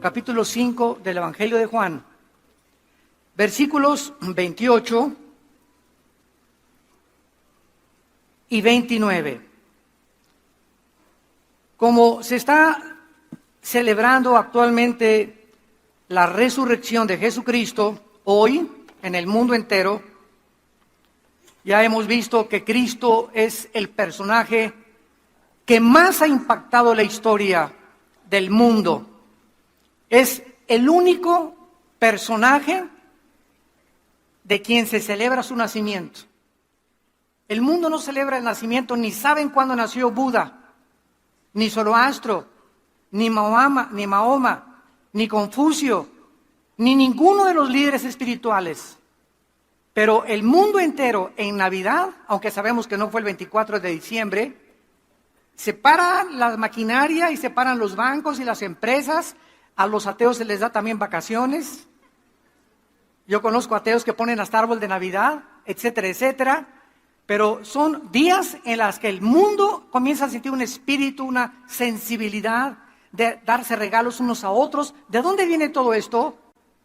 capítulo 5 del Evangelio de Juan, versículos 28 y 29. Como se está celebrando actualmente la resurrección de Jesucristo, hoy en el mundo entero, ya hemos visto que Cristo es el personaje que más ha impactado la historia del mundo. Es el único personaje de quien se celebra su nacimiento. El mundo no celebra el nacimiento, ni saben cuándo nació Buda, ni Zoroastro, ni Mahoma, ni Confucio, ni ninguno de los líderes espirituales. Pero el mundo entero en Navidad, aunque sabemos que no fue el 24 de diciembre, se paran la maquinaria y se paran los bancos y las empresas. A los ateos se les da también vacaciones. Yo conozco ateos que ponen hasta árbol de Navidad, etcétera, etcétera. Pero son días en los que el mundo comienza a sentir un espíritu, una sensibilidad de darse regalos unos a otros. ¿De dónde viene todo esto?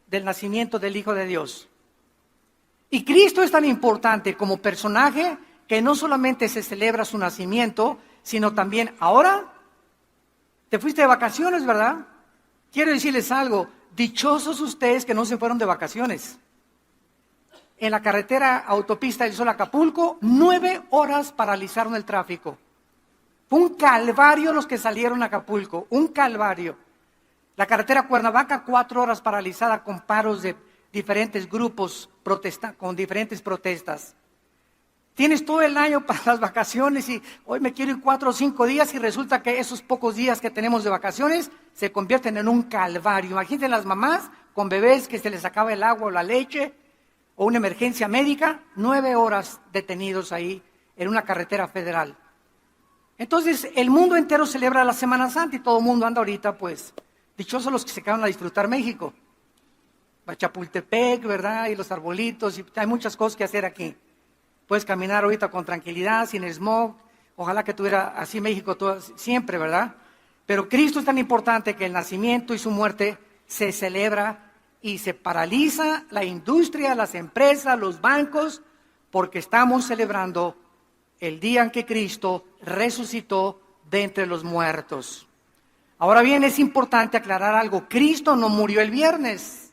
Del nacimiento del Hijo de Dios. Y Cristo es tan importante como personaje que no solamente se celebra su nacimiento, sino también, ahora, te fuiste de vacaciones, ¿verdad? Quiero decirles algo, dichosos ustedes que no se fueron de vacaciones. En la carretera autopista del Sol Acapulco, 9 horas paralizaron el tráfico. Fue un calvario los que salieron a Acapulco, un calvario. La carretera Cuernavaca, 4 horas paralizada con paros de diferentes grupos con diferentes protestas. Tienes todo el año para las vacaciones y hoy me quiero ir 4 o 5 días y resulta que esos pocos días que tenemos de vacaciones se convierten en un calvario. Imagínense las mamás con bebés que se les acaba el agua o la leche o una emergencia médica, 9 horas detenidos ahí en una carretera federal. Entonces el mundo entero celebra la Semana Santa y todo el mundo anda ahorita pues dichosos los que se quedan a disfrutar México. Va a Chapultepec, ¿verdad? Y los arbolitos, y hay muchas cosas que hacer aquí. Puedes caminar ahorita con tranquilidad, sin smog. Ojalá que tuviera así México todo, siempre, ¿verdad? Pero Cristo es tan importante que el nacimiento y su muerte se celebra y se paraliza la industria, las empresas, los bancos, porque estamos celebrando el día en que Cristo resucitó de entre los muertos. Ahora bien, es importante aclarar algo. Cristo no murió el viernes.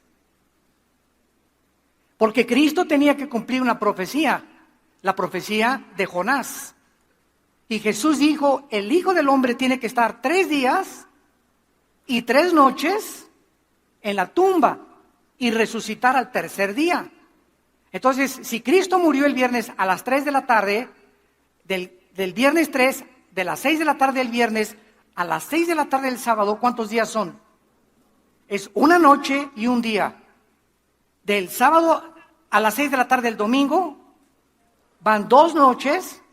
Porque Cristo tenía que cumplir una profecía, la profecía de Jonás. Y Jesús dijo, el Hijo del Hombre tiene que estar 3 días y 3 noches en la tumba y resucitar al tercer día. Entonces, si Cristo murió el viernes a las 3 de la tarde, del viernes 3, de las 6 de la tarde del viernes a las 6 de la tarde del sábado, ¿cuántos días son? Es una noche y un día. Del sábado a las 6 de la tarde del domingo, van 2 noches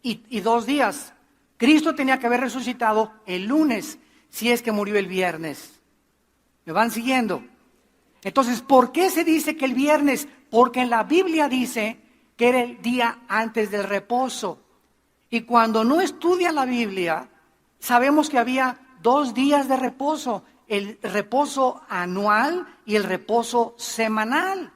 y 2 días. Cristo tenía que haber resucitado el lunes, si es que murió el viernes. ¿Me van siguiendo? Entonces, ¿por qué se dice que el viernes? Porque en la Biblia dice que era el día antes del reposo. Y cuando no estudia la Biblia, sabemos que había 2 días de reposo. El reposo anual y el reposo semanal.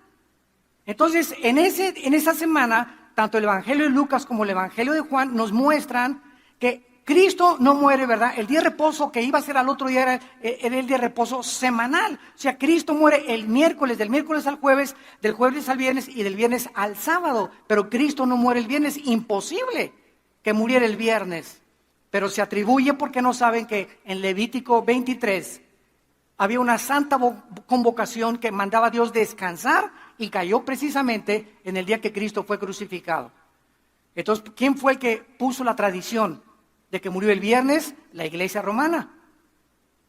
Entonces, en esa semana, tanto el Evangelio de Lucas como el Evangelio de Juan nos muestran que Cristo no muere, ¿verdad? El día de reposo que iba a ser al otro día era el día de reposo semanal. O sea, Cristo muere el miércoles, del miércoles al jueves, del jueves al viernes y del viernes al sábado. Pero Cristo no muere el viernes, imposible que muriera el viernes. Pero se atribuye porque no saben que en Levítico 23... había una santa convocación que mandaba a Dios descansar y cayó precisamente en el día que Cristo fue crucificado. Entonces, ¿quién fue el que puso la tradición de que murió el viernes? La Iglesia romana.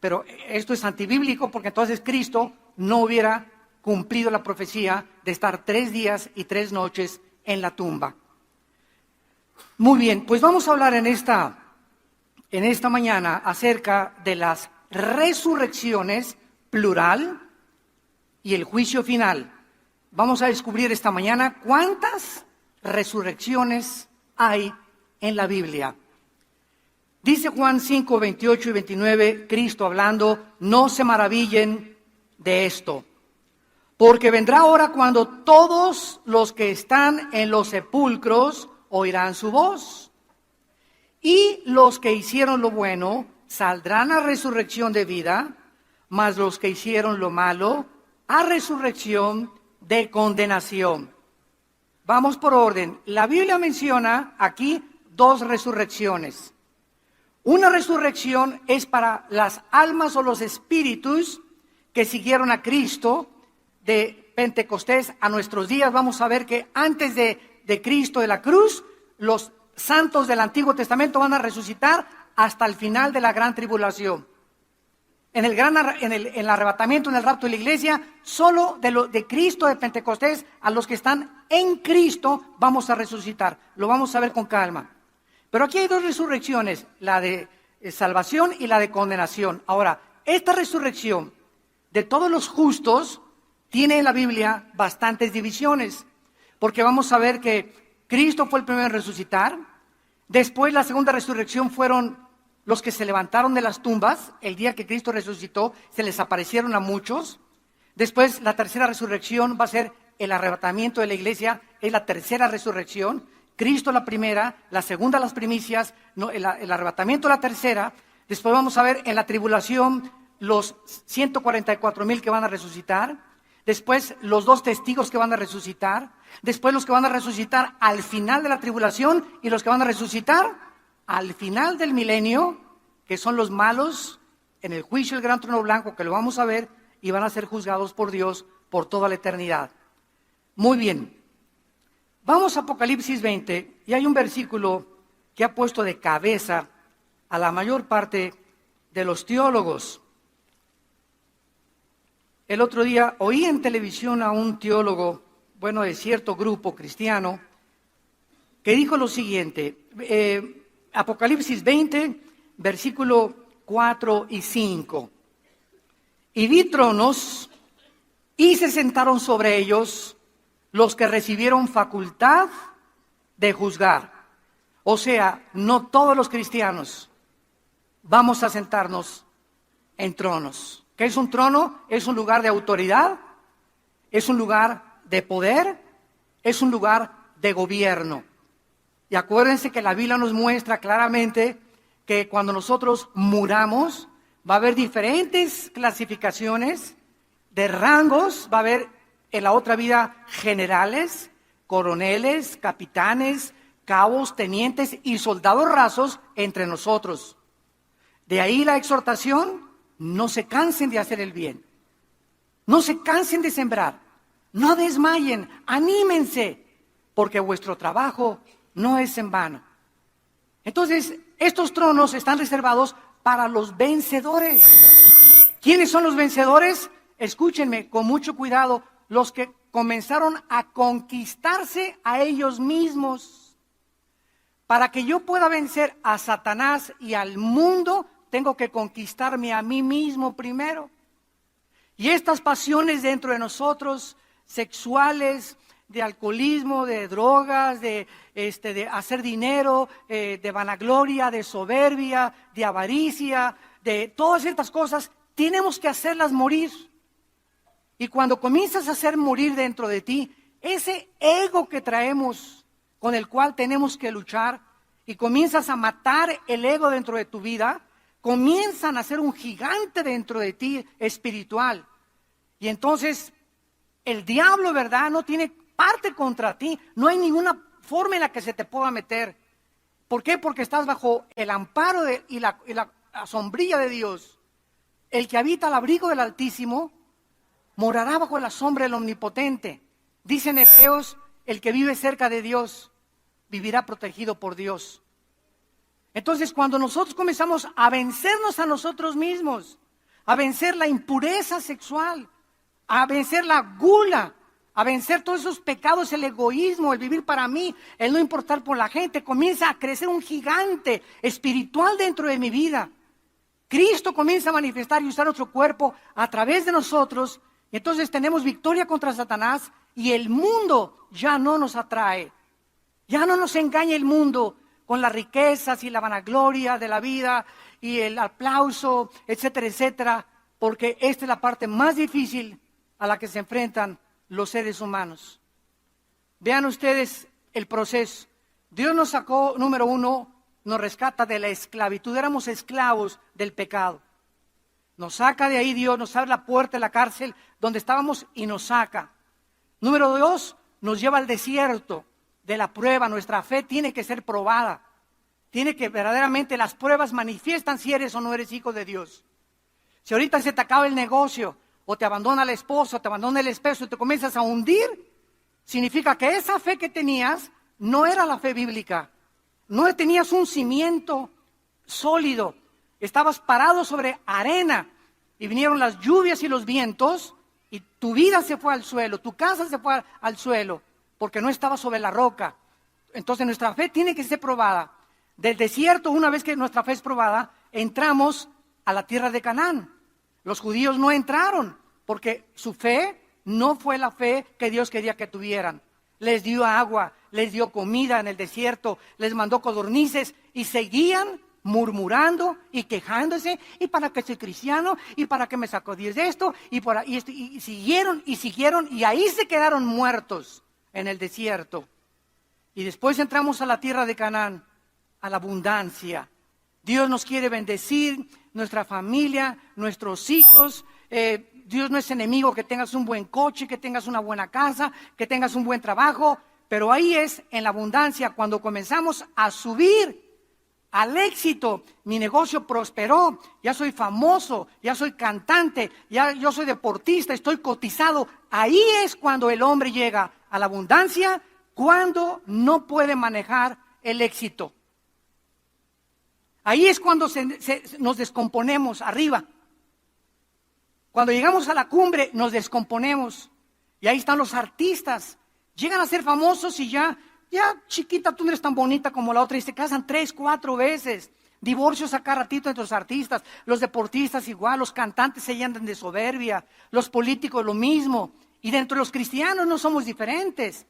Pero esto es antibíblico porque entonces Cristo no hubiera cumplido la profecía de estar 3 días y 3 noches en la tumba. Muy bien, pues vamos a hablar en esta mañana acerca de las resurrecciones, plural, y el juicio final. Vamos a descubrir esta mañana cuántas resurrecciones hay en la Biblia. Dice Juan 5, 28 y 29, Cristo hablando: no se maravillen de esto, porque vendrá hora cuando todos los que están en los sepulcros oirán su voz, y los que hicieron lo bueno saldrán a resurrección de vida, mas los que hicieron lo malo a resurrección de condenación. Vamos por orden. La Biblia menciona aquí dos resurrecciones. Una resurrección es para las almas o los espíritus que siguieron a Cristo de Pentecostés a nuestros días. Vamos a ver que antes de Cristo de la cruz, los santos del Antiguo Testamento van a resucitar hasta el final de la gran tribulación. En el arrebatamiento, en el rapto de la iglesia, solo de Cristo de Pentecostés, a los que están en Cristo vamos a resucitar. Lo vamos a ver con calma. Pero aquí hay dos resurrecciones, la de salvación y la de condenación. Ahora, esta resurrección de todos los justos tiene en la Biblia bastantes divisiones, porque vamos a ver que Cristo fue el primero en resucitar. Después, la segunda resurrección fueron los que se levantaron de las tumbas. El día que Cristo resucitó, se les aparecieron a muchos. Después, la tercera resurrección va a ser el arrebatamiento de la iglesia, es la tercera resurrección. Cristo la primera, la segunda las primicias, el arrebatamiento la tercera. Después vamos a ver en la tribulación los 144,000 que van a resucitar. Después los 2 testigos que van a resucitar. Después los que van a resucitar al final de la tribulación y los que van a resucitar al final del milenio, que son los malos, en el juicio del gran trono blanco, que lo vamos a ver, y van a ser juzgados por Dios por toda la eternidad. Muy bien. Vamos a Apocalipsis 20, y hay un versículo que ha puesto de cabeza a la mayor parte de los teólogos. El otro día oí en televisión a un teólogo, de cierto grupo cristiano, que dijo lo siguiente, Apocalipsis 20, versículo 4 y 5. Y vi tronos, y se sentaron sobre ellos los que recibieron facultad de juzgar. O sea, no todos los cristianos vamos a sentarnos en tronos. ¿Qué es un trono? Es un lugar de autoridad, es un lugar de poder, es un lugar de gobierno. Y acuérdense que la Biblia nos muestra claramente que cuando nosotros muramos, va a haber diferentes clasificaciones de rangos, va a haber en la otra vida generales, coroneles, capitanes, cabos, tenientes y soldados rasos entre nosotros. De ahí la exhortación: no se cansen de hacer el bien, no se cansen de sembrar, no desmayen, anímense, porque vuestro trabajo no es en vano. Entonces, estos tronos están reservados para los vencedores. ¿Quiénes son los vencedores? Escúchenme con mucho cuidado: los que comenzaron a conquistarse a ellos mismos. Para que yo pueda vencer a Satanás y al mundo, tengo que conquistarme a mí mismo primero. Y estas pasiones dentro de nosotros, sexuales, de alcoholismo, de drogas, de hacer dinero, de vanagloria, de soberbia, de avaricia, de todas estas cosas, tenemos que hacerlas morir. Y cuando comienzas a hacer morir dentro de ti ese ego que traemos, con el cual tenemos que luchar, y comienzas a matar el ego dentro de tu vida, comienzan a ser un gigante dentro de ti espiritual. Y entonces el diablo, ¿verdad?, no tiene parte contra ti. No hay ninguna forma en la que se te pueda meter. ¿Por qué? Porque estás bajo el amparo y la sombrilla de Dios. El que habita al abrigo del Altísimo morará bajo la sombra del Omnipotente. Dice en Hebreos: el que vive cerca de Dios vivirá protegido por Dios. Entonces, cuando nosotros comenzamos a vencernos a nosotros mismos, a vencer la impureza sexual, a vencer la gula, a vencer todos esos pecados, el egoísmo, el vivir para mí, el no importar por la gente, comienza a crecer un gigante espiritual dentro de mi vida. Cristo comienza a manifestar y usar nuestro cuerpo a través de nosotros, y entonces tenemos victoria contra Satanás, y el mundo ya no nos atrae. Ya no nos engaña el mundo, con las riquezas y la vanagloria de la vida y el aplauso, etcétera, etcétera, porque esta es la parte más difícil a la que se enfrentan los seres humanos. Vean ustedes el proceso. Dios nos sacó, número uno, nos rescata de la esclavitud. Éramos esclavos del pecado. Nos saca de ahí Dios, nos abre la puerta de la cárcel donde estábamos y nos saca. Número dos, nos lleva al desierto de la prueba. Nuestra fe tiene que ser probada. Tiene que verdaderamente, las pruebas manifiestan si eres o no eres hijo de Dios. Si ahorita se te acaba el negocio, o te abandona la esposa, o te abandona el esposo, y te comienzas a hundir, significa que esa fe que tenías no era la fe bíblica. No tenías un cimiento sólido. Estabas parado sobre arena y vinieron las lluvias y los vientos y tu vida se fue al suelo, tu casa se fue al suelo porque no estaba sobre la roca. Entonces nuestra fe tiene que ser probada. Del desierto, una vez que nuestra fe es probada, entramos a la tierra de Canaán. Los judíos no entraron porque su fe no fue la fe que Dios quería que tuvieran. Les dio agua, les dio comida en el desierto, les mandó codornices y seguían murmurando y quejándose, y para qué soy cristiano, y para qué me sacó Dios de esto, y siguieron, y ahí se quedaron muertos en el desierto. Y después entramos a la tierra de Canaán, a la abundancia. Dios nos quiere bendecir, nuestra familia, nuestros hijos. Dios no es enemigo que tengas un buen coche, que tengas una buena casa, que tengas un buen trabajo, pero ahí es en la abundancia cuando comenzamos a subir al éxito. Mi negocio prosperó, ya soy famoso, ya soy cantante, ya yo soy deportista, estoy cotizado. Ahí es cuando el hombre llega a la abundancia, cuando no puede manejar el éxito. Ahí es cuando nos descomponemos arriba. Cuando llegamos a la cumbre nos descomponemos. Y ahí están los artistas. Llegan a ser famosos y ya chiquita, tú no eres tan bonita como la otra. Y se casan 3, 4 veces. Divorcios a cada ratito entre los artistas. Los deportistas igual, los cantantes se llenan de soberbia. Los políticos lo mismo. Y dentro de los cristianos no somos diferentes.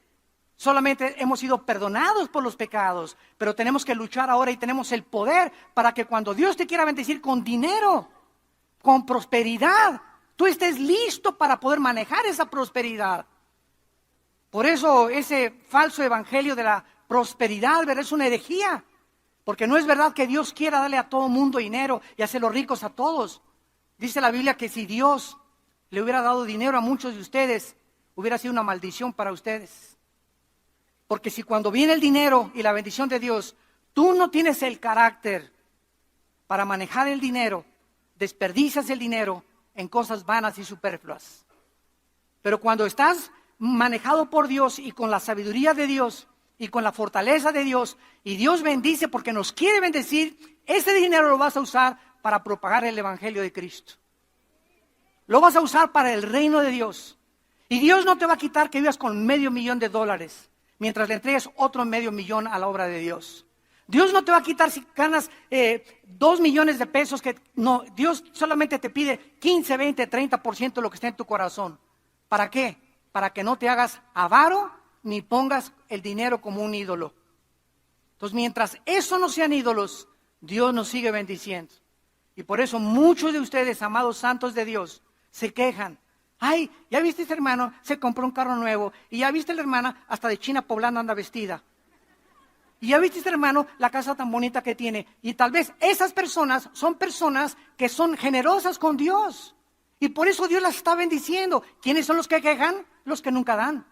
Solamente hemos sido perdonados por los pecados. Pero tenemos que luchar ahora y tenemos el poder para que cuando Dios te quiera bendecir con dinero, con prosperidad, tú estés listo para poder manejar esa prosperidad. Por eso ese falso evangelio de la prosperidad, ¿verdad?, es una herejía. Porque no es verdad que Dios quiera darle a todo mundo dinero y hacerlos ricos a todos. Dice la Biblia que si Dios le hubiera dado dinero a muchos de ustedes, hubiera sido una maldición para ustedes. Porque si cuando viene el dinero y la bendición de Dios, tú no tienes el carácter para manejar el dinero, desperdicias el dinero en cosas vanas y superfluas. Pero cuando estás manejado por Dios y con la sabiduría de Dios y con la fortaleza de Dios, y Dios bendice porque nos quiere bendecir, ese dinero lo vas a usar para propagar el evangelio de Cristo. Lo vas a usar para el reino de Dios. Y Dios no te va a quitar que vivas con $500,000 mientras le entregues otro $500,000 a la obra de Dios. Dios no te va a quitar si ganas 2 millones de pesos. No, Dios solamente te pide 15, 20, 30% de lo que está en tu corazón. ¿Para qué? Para que no te hagas avaro ni pongas el dinero como un ídolo. Entonces, mientras eso no sean ídolos, Dios nos sigue bendiciendo. Y por eso muchos de ustedes, amados santos de Dios, se quejan. Ay, ¿ya viste ese hermano? Se compró un carro nuevo. Y ya viste la hermana, hasta de China poblana anda vestida. Y ya viste, hermano, la casa tan bonita que tiene. Y tal vez esas personas son personas que son generosas con Dios. Y por eso Dios las está bendiciendo. ¿Quiénes son los que quejan? Los que nunca dan.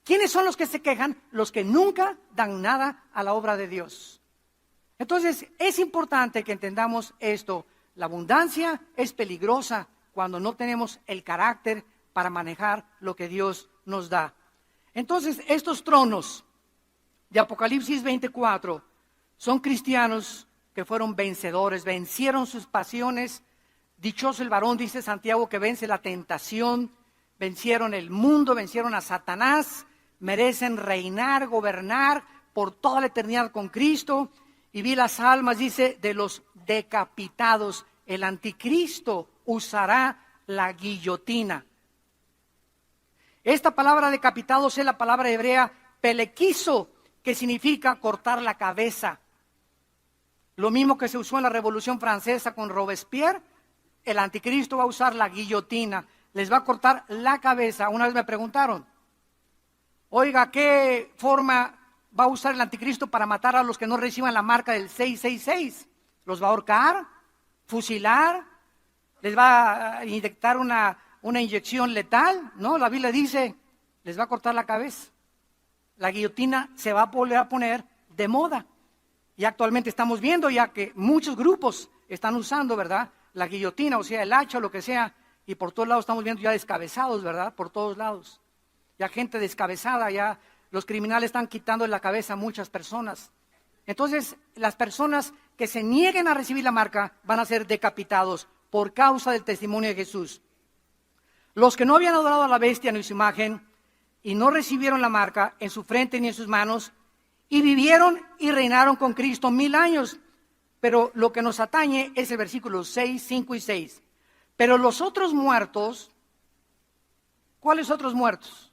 ¿Quiénes son los que se quejan? Los que nunca dan nada a la obra de Dios. Entonces, es importante que entendamos esto. La abundancia es peligrosa cuando no tenemos el carácter para manejar lo que Dios nos da. Entonces, estos tronos de Apocalipsis 24 son cristianos que fueron vencedores, vencieron sus pasiones. Dichoso el varón, dice Santiago, que vence la tentación, vencieron el mundo, vencieron a Satanás, merecen reinar, gobernar por toda la eternidad con Cristo. Y vi las almas, dice, de los decapitados. El anticristo usará la guillotina. Esta palabra decapitados es la palabra hebrea pelequizo, que significa cortar la cabeza. Lo mismo que se usó en la Revolución Francesa con Robespierre, el anticristo va a usar la guillotina, les va a cortar la cabeza. Una vez me preguntaron, oiga, ¿qué forma va a usar el anticristo para matar a los que no reciban la marca del 666? ¿Los va a ahorcar? ¿Fusilar? ¿Les va a inyectar una inyección letal? No, la Biblia dice, les va a cortar la cabeza. La guillotina se va a volver a poner de moda. Y actualmente estamos viendo ya que muchos grupos están usando, ¿verdad?, la guillotina, o sea, el hacha o lo que sea, y por todos lados estamos viendo ya descabezados, ¿verdad?, por todos lados. Ya gente descabezada, ya los criminales están quitando de la cabeza a muchas personas. Entonces, las personas que se nieguen a recibir la marca van a ser decapitados por causa del testimonio de Jesús. Los que no habían adorado a la bestia ni su imagen y no recibieron la marca en su frente ni en sus manos, y vivieron y reinaron con Cristo 1000 años. Pero lo que nos atañe es el versículo 6, 5 y 6. Pero los otros muertos, ¿cuáles otros muertos?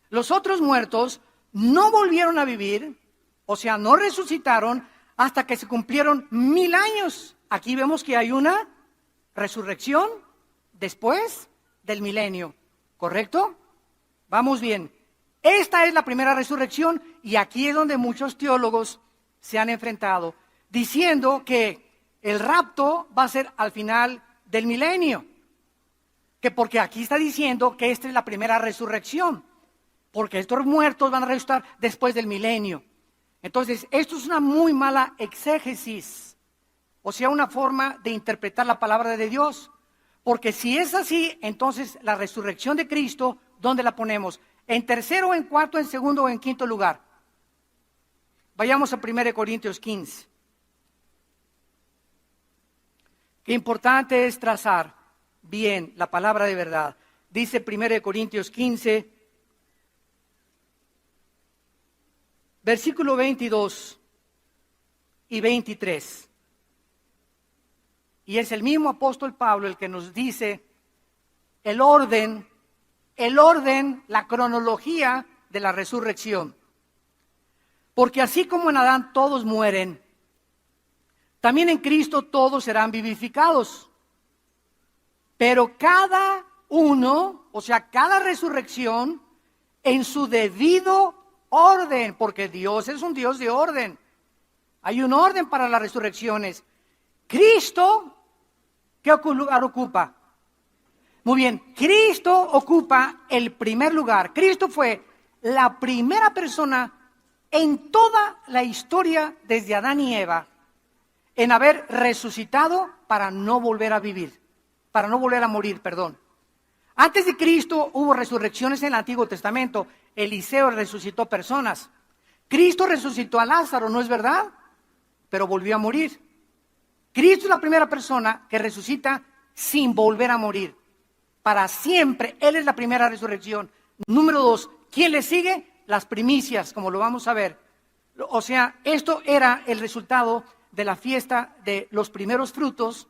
Los otros muertos no volvieron a vivir, o sea, no resucitaron hasta que se cumplieron 1000 años. Aquí vemos que hay una resurrección después del milenio, ¿correcto? Vamos bien. Esta es la primera resurrección y aquí es donde muchos teólogos se han enfrentado, diciendo que el rapto va a ser al final del milenio, que porque aquí está diciendo que esta es la primera resurrección, porque estos muertos van a resucitar después del milenio. Entonces, esto es una muy mala exégesis, o sea, una forma de interpretar la palabra de Dios, porque si es así, entonces la resurrección de Cristo, ¿dónde la ponemos? ¿En tercero, en cuarto, en segundo o en quinto lugar? Vayamos a 1 Corintios 15. Qué importante es trazar bien la palabra de verdad. Dice 1 Corintios 15, versículo 22 y 23. Y es el mismo apóstol Pablo el que nos dice el orden, la cronología de la resurrección. Porque así como en Adán todos mueren, también en Cristo todos serán vivificados. Pero cada uno, o sea, cada resurrección, en su debido orden, porque Dios es un Dios de orden. Hay un orden para las resurrecciones. Cristo, ¿qué lugar ocupa? Muy bien, Cristo ocupa el primer lugar. Cristo fue la primera persona en toda la historia desde Adán y Eva en haber resucitado para no volver a vivir, para no volver a morir, perdón. Antes de Cristo hubo resurrecciones en el Antiguo Testamento. Eliseo resucitó personas. Cristo resucitó a Lázaro, ¿no es verdad? Pero volvió a morir. Cristo es la primera persona que resucita sin volver a morir. Para siempre, Él es la primera resurrección. Número 2, ¿quién le sigue? Las primicias, como lo vamos a ver. O sea, esto era el resultado de la fiesta de los primeros frutos,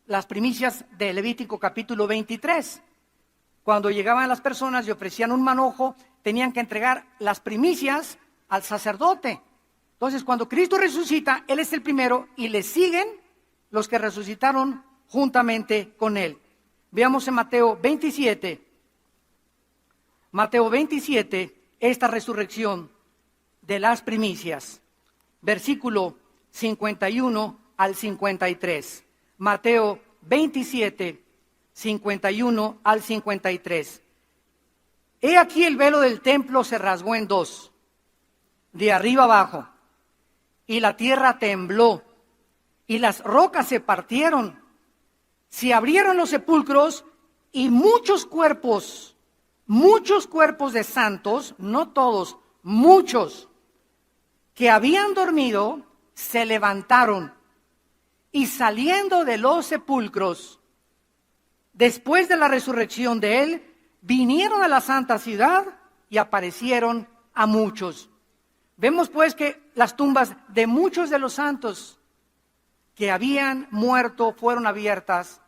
las primicias de Levítico capítulo 23. Cuando llegaban las personas y ofrecían un manojo, tenían que entregar las primicias al sacerdote. Entonces, cuando Cristo resucita, Él es el primero y le siguen los que resucitaron juntamente con Él. Veamos en Mateo 27. Mateo 27, esta resurrección de las primicias. Versículo 51 al 53. Mateo 27, 51 al 53. He aquí el velo del templo se rasgó en dos, de arriba abajo, y la tierra tembló, y las rocas se partieron. Se abrieron los sepulcros, y muchos cuerpos de santos, no todos, muchos, que habían dormido, se levantaron, y saliendo de los sepulcros, después de la resurrección de Él, vinieron a la santa ciudad y aparecieron a muchos. Vemos pues que las tumbas de muchos de los santos que habían muerto fueron abiertas,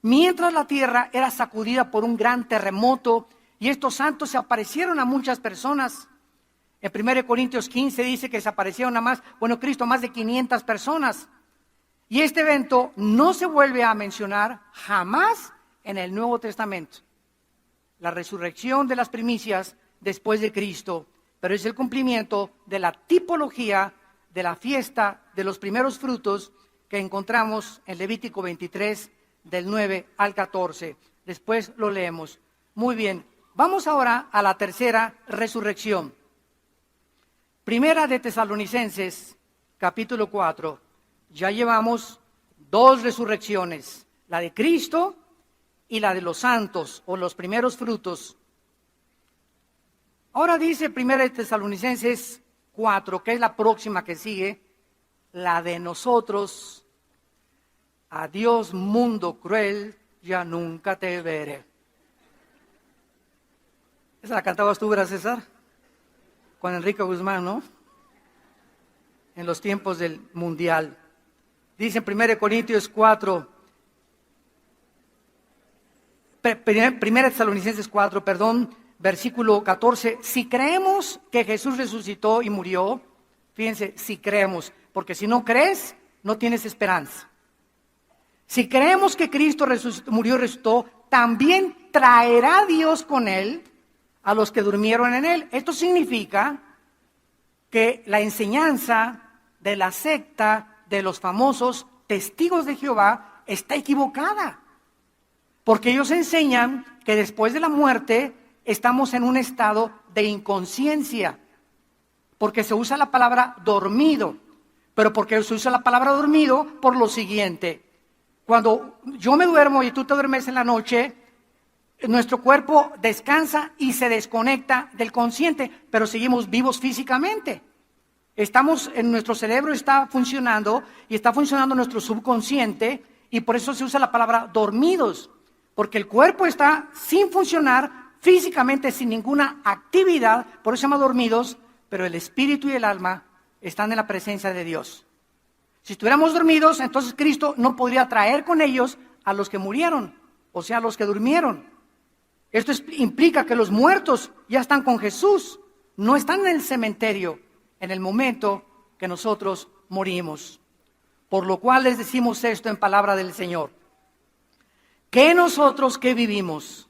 mientras la tierra era sacudida por un gran terremoto Y estos santos se aparecieron a muchas personas. En 1 Corintios 15 dice que se aparecieron Cristo a más de 500 personas. Y este evento no se vuelve a mencionar jamás en el Nuevo Testamento. La resurrección de las primicias después de Cristo, pero es el cumplimiento de la tipología de la fiesta de los primeros frutos que encontramos en Levítico 23, del 9 al 14. Después lo leemos. Muy bien, vamos ahora a la tercera resurrección. Primera de Tesalonicenses, capítulo 4. Ya llevamos 2 resurrecciones, la de Cristo y la de los santos o los primeros frutos. Ahora dice Primera de Tesalonicenses 4, que es la próxima que sigue, la de nosotros. Adiós mundo cruel, ya nunca te veré. ¿Esa la cantabas tú, ¿verdad, César? Con Enrique Guzmán, ¿no? En los tiempos del mundial. Dice en 1 Corintios 4, 1 Tesalonicenses 4, versículo 14. Si creemos que Jesús resucitó y murió, fíjense, si creemos, porque si no crees, no tienes esperanza. Si creemos que Cristo murió y resucitó, también traerá Dios con Él a los que durmieron en Él. Esto significa que la enseñanza de la secta de los famosos testigos de Jehová está equivocada. Porque ellos enseñan que después de la muerte estamos en un estado de inconsciencia. Porque se usa la palabra dormido. Pero porque se usa la palabra dormido por lo siguiente. Cuando yo me duermo y tú te duermes en la noche, nuestro cuerpo descansa y se desconecta del consciente, pero seguimos vivos físicamente. Nuestro cerebro está funcionando y está funcionando nuestro subconsciente y por eso se usa la palabra dormidos, porque el cuerpo está sin funcionar físicamente, sin ninguna actividad, por eso se llama dormidos, pero el espíritu y el alma están en la presencia de Dios. Si estuviéramos dormidos, entonces Cristo no podría traer con ellos a los que murieron, o sea, a los que durmieron. Esto implica que los muertos ya están con Jesús, no están en el cementerio en el momento que nosotros morimos. Por lo cual les decimos esto en palabra del Señor, que nosotros que vivimos,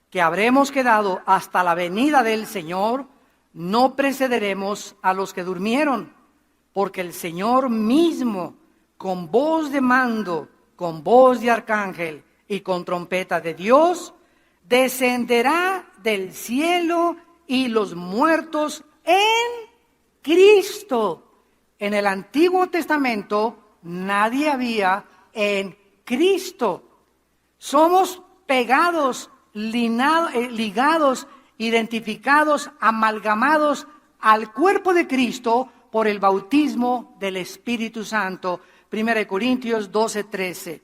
que habremos quedado hasta la venida del Señor, no precederemos a los que durmieron, porque el Señor mismo, con voz de mando, con voz de arcángel y con trompeta de Dios, descenderá del cielo y los muertos en Cristo. En el Antiguo Testamento nadie había en Cristo. Somos pegados, ligados, identificados, amalgamados al cuerpo de Cristo por el bautismo del Espíritu Santo. 1 Corintios 12:13.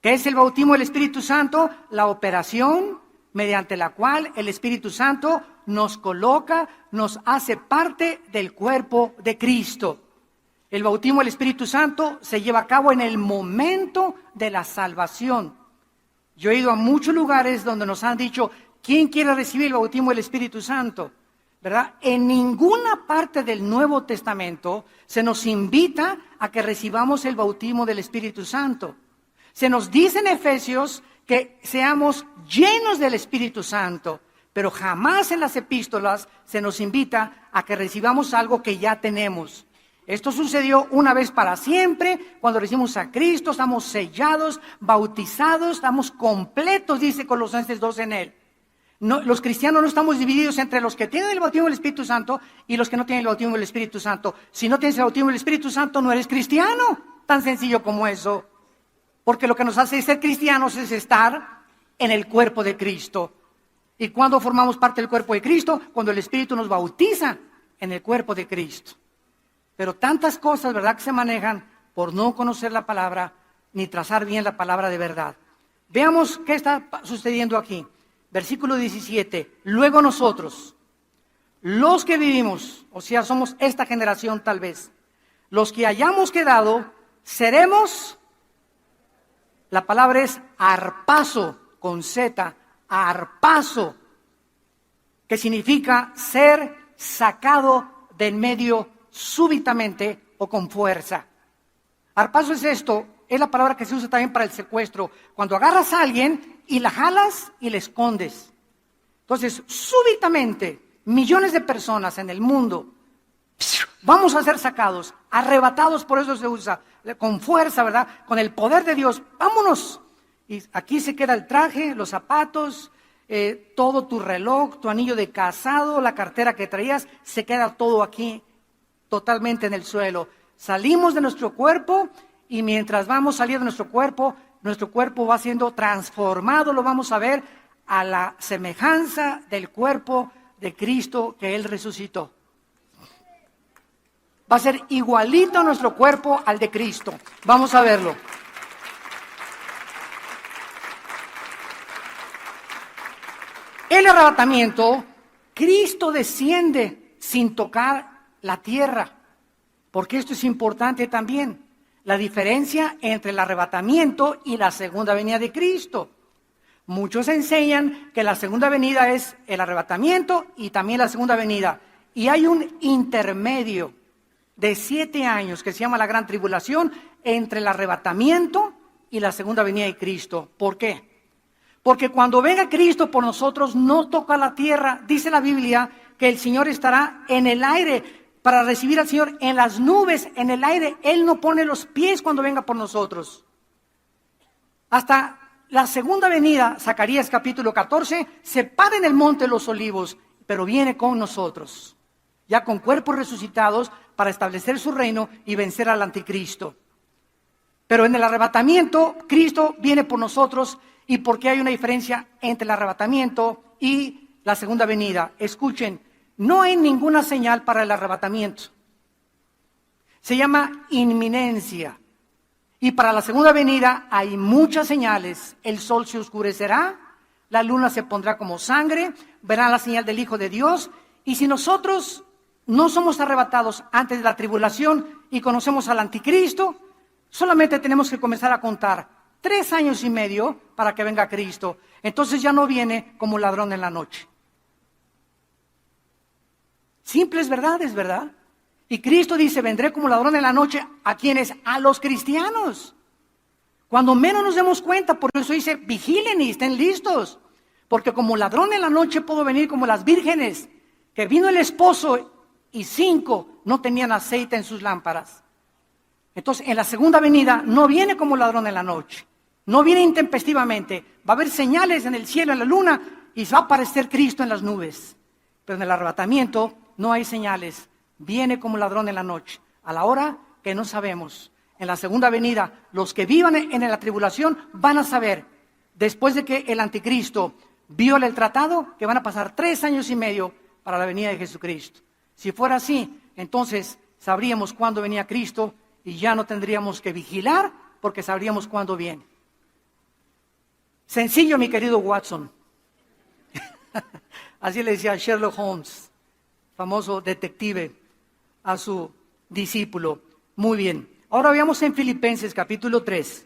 ¿Qué es el bautismo del Espíritu Santo? La operación mediante la cual el Espíritu Santo nos coloca, nos hace parte del cuerpo de Cristo. El bautismo del Espíritu Santo se lleva a cabo en el momento de la salvación. Yo he ido a muchos lugares donde nos han dicho, ¿quién quiere recibir el bautismo del Espíritu Santo? ¿Verdad? En ninguna parte del Nuevo Testamento se nos invita a que recibamos el bautismo del Espíritu Santo. Se nos dice en Efesios que seamos llenos del Espíritu Santo, pero jamás en las epístolas se nos invita a que recibamos algo que ya tenemos. Esto sucedió una vez para siempre, cuando recibimos a Cristo, estamos sellados, bautizados, estamos completos, dice Colosenses 2 en Él. No, los cristianos no estamos divididos entre los que tienen el bautismo del Espíritu Santo y los que no tienen el bautismo del Espíritu Santo. Si no tienes el bautismo del Espíritu Santo, no eres cristiano. Tan sencillo como eso. Porque lo que nos hace ser cristianos es estar en el cuerpo de Cristo. ¿Y cuándo formamos parte del cuerpo de Cristo? Cuando el Espíritu nos bautiza en el cuerpo de Cristo. Pero tantas cosas, ¿verdad?, que se manejan por no conocer la palabra ni trazar bien la palabra de verdad. Veamos qué está sucediendo aquí. Versículo 17. Luego nosotros, los que vivimos, o sea, somos esta generación tal vez, los que hayamos quedado, seremos, la palabra es arpazo, con Z, arpazo. que significa ser sacado del medio súbitamente o con fuerza. Arpazo es esto, es la palabra que se usa también para el secuestro. Cuando agarras a alguien y la jalas y le escondes. Entonces, súbitamente, millones de personas en el mundo vamos a ser sacados, arrebatados, por eso se usa, con fuerza, ¿verdad? Con el poder de Dios, vámonos. Y aquí se queda el traje, los zapatos, todo tu reloj, tu anillo de casado, la cartera que traías, se queda todo aquí, totalmente en el suelo. Salimos de nuestro cuerpo y mientras vamos saliendo de nuestro cuerpo va siendo transformado, lo vamos a ver, a la semejanza del cuerpo de Cristo que Él resucitó. Va a ser igualito nuestro cuerpo al de Cristo. Vamos a verlo. El arrebatamiento, Cristo desciende sin tocar la tierra, porque esto es importante también, la diferencia entre el arrebatamiento y la segunda venida de Cristo. Muchos enseñan que la segunda venida es el arrebatamiento y también la segunda venida, y hay un intermedio de 7 años que se llama la gran tribulación entre el arrebatamiento y la segunda venida de Cristo. ¿Por qué? Porque cuando venga Cristo por nosotros no toca la tierra. Dice la Biblia que el Señor estará en el aire para recibir al Señor en las nubes, en el aire. Él no pone los pies cuando venga por nosotros. Hasta la segunda venida, Zacarías capítulo 14, se para en el monte de los olivos, pero viene con nosotros, ya con cuerpos resucitados para establecer su reino y vencer al anticristo. Pero en el arrebatamiento, Cristo viene por nosotros. ¿Y por qué hay una diferencia entre el arrebatamiento y la segunda venida? Escuchen, no hay ninguna señal para el arrebatamiento. Se llama inminencia. Y para la segunda venida hay muchas señales. El sol se oscurecerá, la luna se pondrá como sangre, verán la señal del Hijo de Dios. Y si nosotros no somos arrebatados antes de la tribulación y conocemos al anticristo, solamente tenemos que comenzar a contar 3 años y medio para que venga Cristo. Entonces ya no viene como ladrón en la noche. Simples verdades, ¿verdad? Y Cristo dice, vendré como ladrón en la noche. ¿A quiénes? A los cristianos. Cuando menos nos demos cuenta, por eso dice, vigilen y estén listos. Porque como ladrón en la noche puedo venir como las vírgenes, que vino el esposo y 5 no tenían aceite en sus lámparas. Entonces, en la segunda venida no viene como ladrón en la noche. No viene intempestivamente. Va a haber señales en el cielo, en la luna, y va a aparecer Cristo en las nubes. Pero en el arrebatamiento no hay señales. Viene como ladrón en la noche, a la hora que no sabemos. En la segunda venida, los que vivan en la tribulación van a saber, después de que el anticristo viole el tratado, que van a pasar 3 años y medio para la venida de Jesucristo. Si fuera así, entonces sabríamos cuándo venía Cristo y ya no tendríamos que vigilar porque sabríamos cuándo viene. Sencillo, mi querido Watson. Así le decía Sherlock Holmes, famoso detective, a su discípulo. Muy bien. Ahora veamos en Filipenses capítulo 3.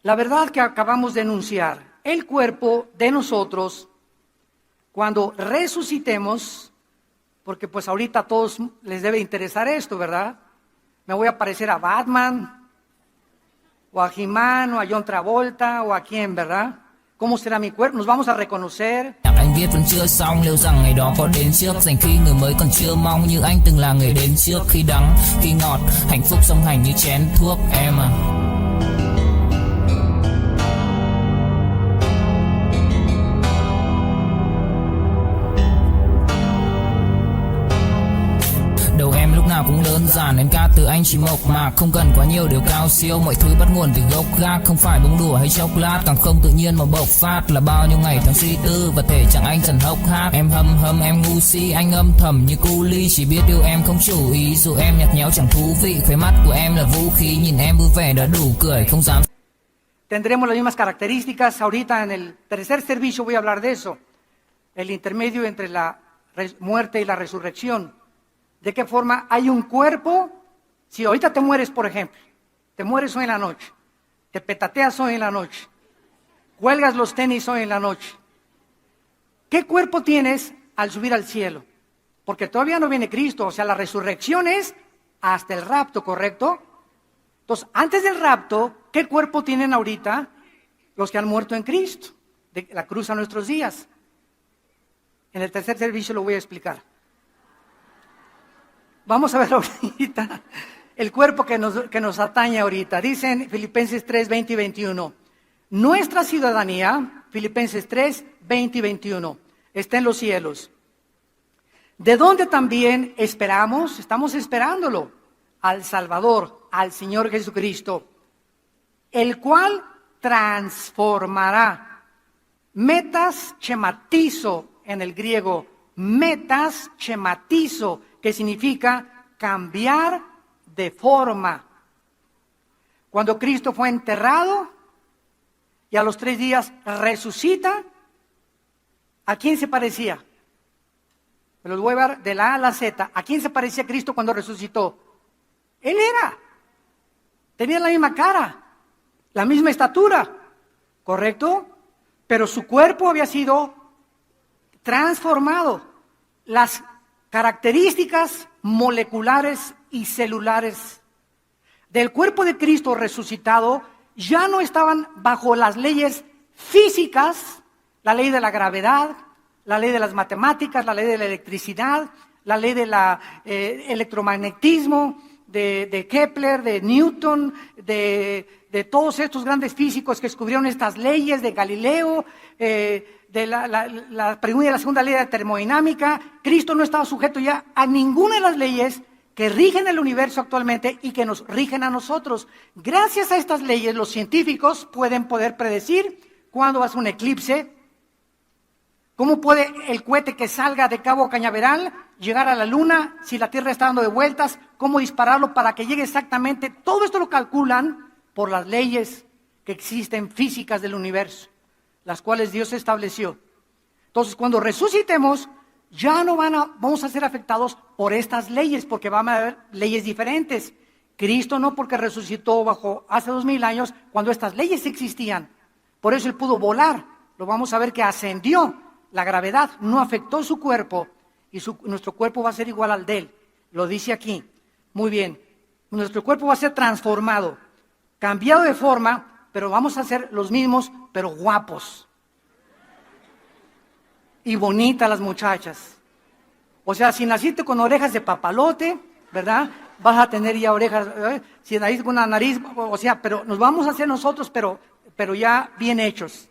La verdad que acabamos de enunciar, el cuerpo de nosotros, cuando resucitemos, porque pues ahorita a todos les debe interesar esto, ¿verdad? Me voy a parecer a Batman, o a He-Man, o a John Travolta, o a quién, ¿verdad? ¿Cómo será mi cuerpo? Nos vamos a reconocer. Anh viết vẫn chưa xong, liệu rằng ngày đó có đến trước, dành khi người mới còn chưa mong như anh từng là người đến trước, khi đắng, khi ngọt, hạnh phúc song hành như chén thuốc em à. Nào cũng đơn giản, em ca từ anh chỉ mộc mạc, không cần quá nhiều điều cao siêu, mọi thứ bắt nguồn từ gốc gác, không phải bông đùa hay chốc lát, càng không tự nhiên mà bộc phát, là bao nhiêu ngày tháng suy tư và thể chẳng anh dần hốc hác. Em hâm em ngu si, anh âm thầm như cu ly, chỉ biết yêu em không chủ ý, dù em nhạt nhẽo chẳng thú vị, khóe mắt của em là vũ khí, nhìn em vui vẻ đã đủ cười, không dám. Tendremos las mismas características. Ahorita en el tercer servicio voy a hablar de eso, el intermedio entre la muerte y la resurrección. ¿De qué forma hay un cuerpo? Si ahorita te mueres, por ejemplo, te mueres hoy en la noche, te petateas hoy en la noche, cuelgas los tenis hoy en la noche, ¿qué cuerpo tienes al subir al cielo? Porque todavía no viene Cristo, o sea, la resurrección es hasta el rapto, ¿correcto? Entonces, antes del rapto, ¿qué cuerpo tienen ahorita los que han muerto en Cristo? De la cruz a nuestros días. En el tercer servicio lo voy a explicar. Vamos a ver ahorita el cuerpo que nos atañe ahorita. Dice en Filipenses 3, 20 y 21. Nuestra ciudadanía, Filipenses 3, 20 y 21, está en los cielos. De donde también estamos esperándolo, al Salvador, al Señor Jesucristo, el cual transformará. Metas schematizo en el griego, metas schematizo, que significa cambiar de forma. Cuando Cristo fue enterrado y a los 3 días resucita, ¿a quién se parecía? Me los voy a ver de la A a la Z. ¿A quién se parecía Cristo cuando resucitó? Él tenía la misma cara, la misma estatura, ¿correcto? Pero su cuerpo había sido transformado. Las características moleculares y celulares del cuerpo de Cristo resucitado ya no estaban bajo las leyes físicas, la ley de la gravedad, la ley de las matemáticas, la ley de la electricidad, la ley del electromagnetismo, de Kepler, de Newton, de todos estos grandes físicos que descubrieron estas leyes, de Galileo, de la primera y la segunda ley de la termodinámica. Cristo no estaba sujeto ya a ninguna de las leyes que rigen el universo actualmente y que nos rigen a nosotros. Gracias a estas leyes, los científicos pueden predecir cuándo va a ser un eclipse, cómo puede el cohete que salga de Cabo Cañaveral llegar a la Luna, si la Tierra está dando de vueltas, cómo dispararlo para que llegue exactamente. Todo esto lo calculan por las leyes que existen físicas del universo, las cuales Dios estableció. Entonces, cuando resucitemos, ya no vamos a ser afectados por estas leyes, porque van a haber leyes diferentes. Cristo no, porque resucitó hace 2000 años, cuando estas leyes existían. Por eso Él pudo volar. Lo vamos a ver que ascendió. La gravedad no afectó su cuerpo y nuestro cuerpo va a ser igual al de Él. Lo dice aquí. Muy bien. Nuestro cuerpo va a ser transformado, cambiado de forma, pero vamos a ser los mismos, pero guapos. Y bonitas las muchachas. O sea, si naciste con orejas de papalote, ¿verdad? Vas a tener ya orejas, si naciste con una nariz, o sea, pero nos vamos a hacer nosotros, pero ya bien hechos.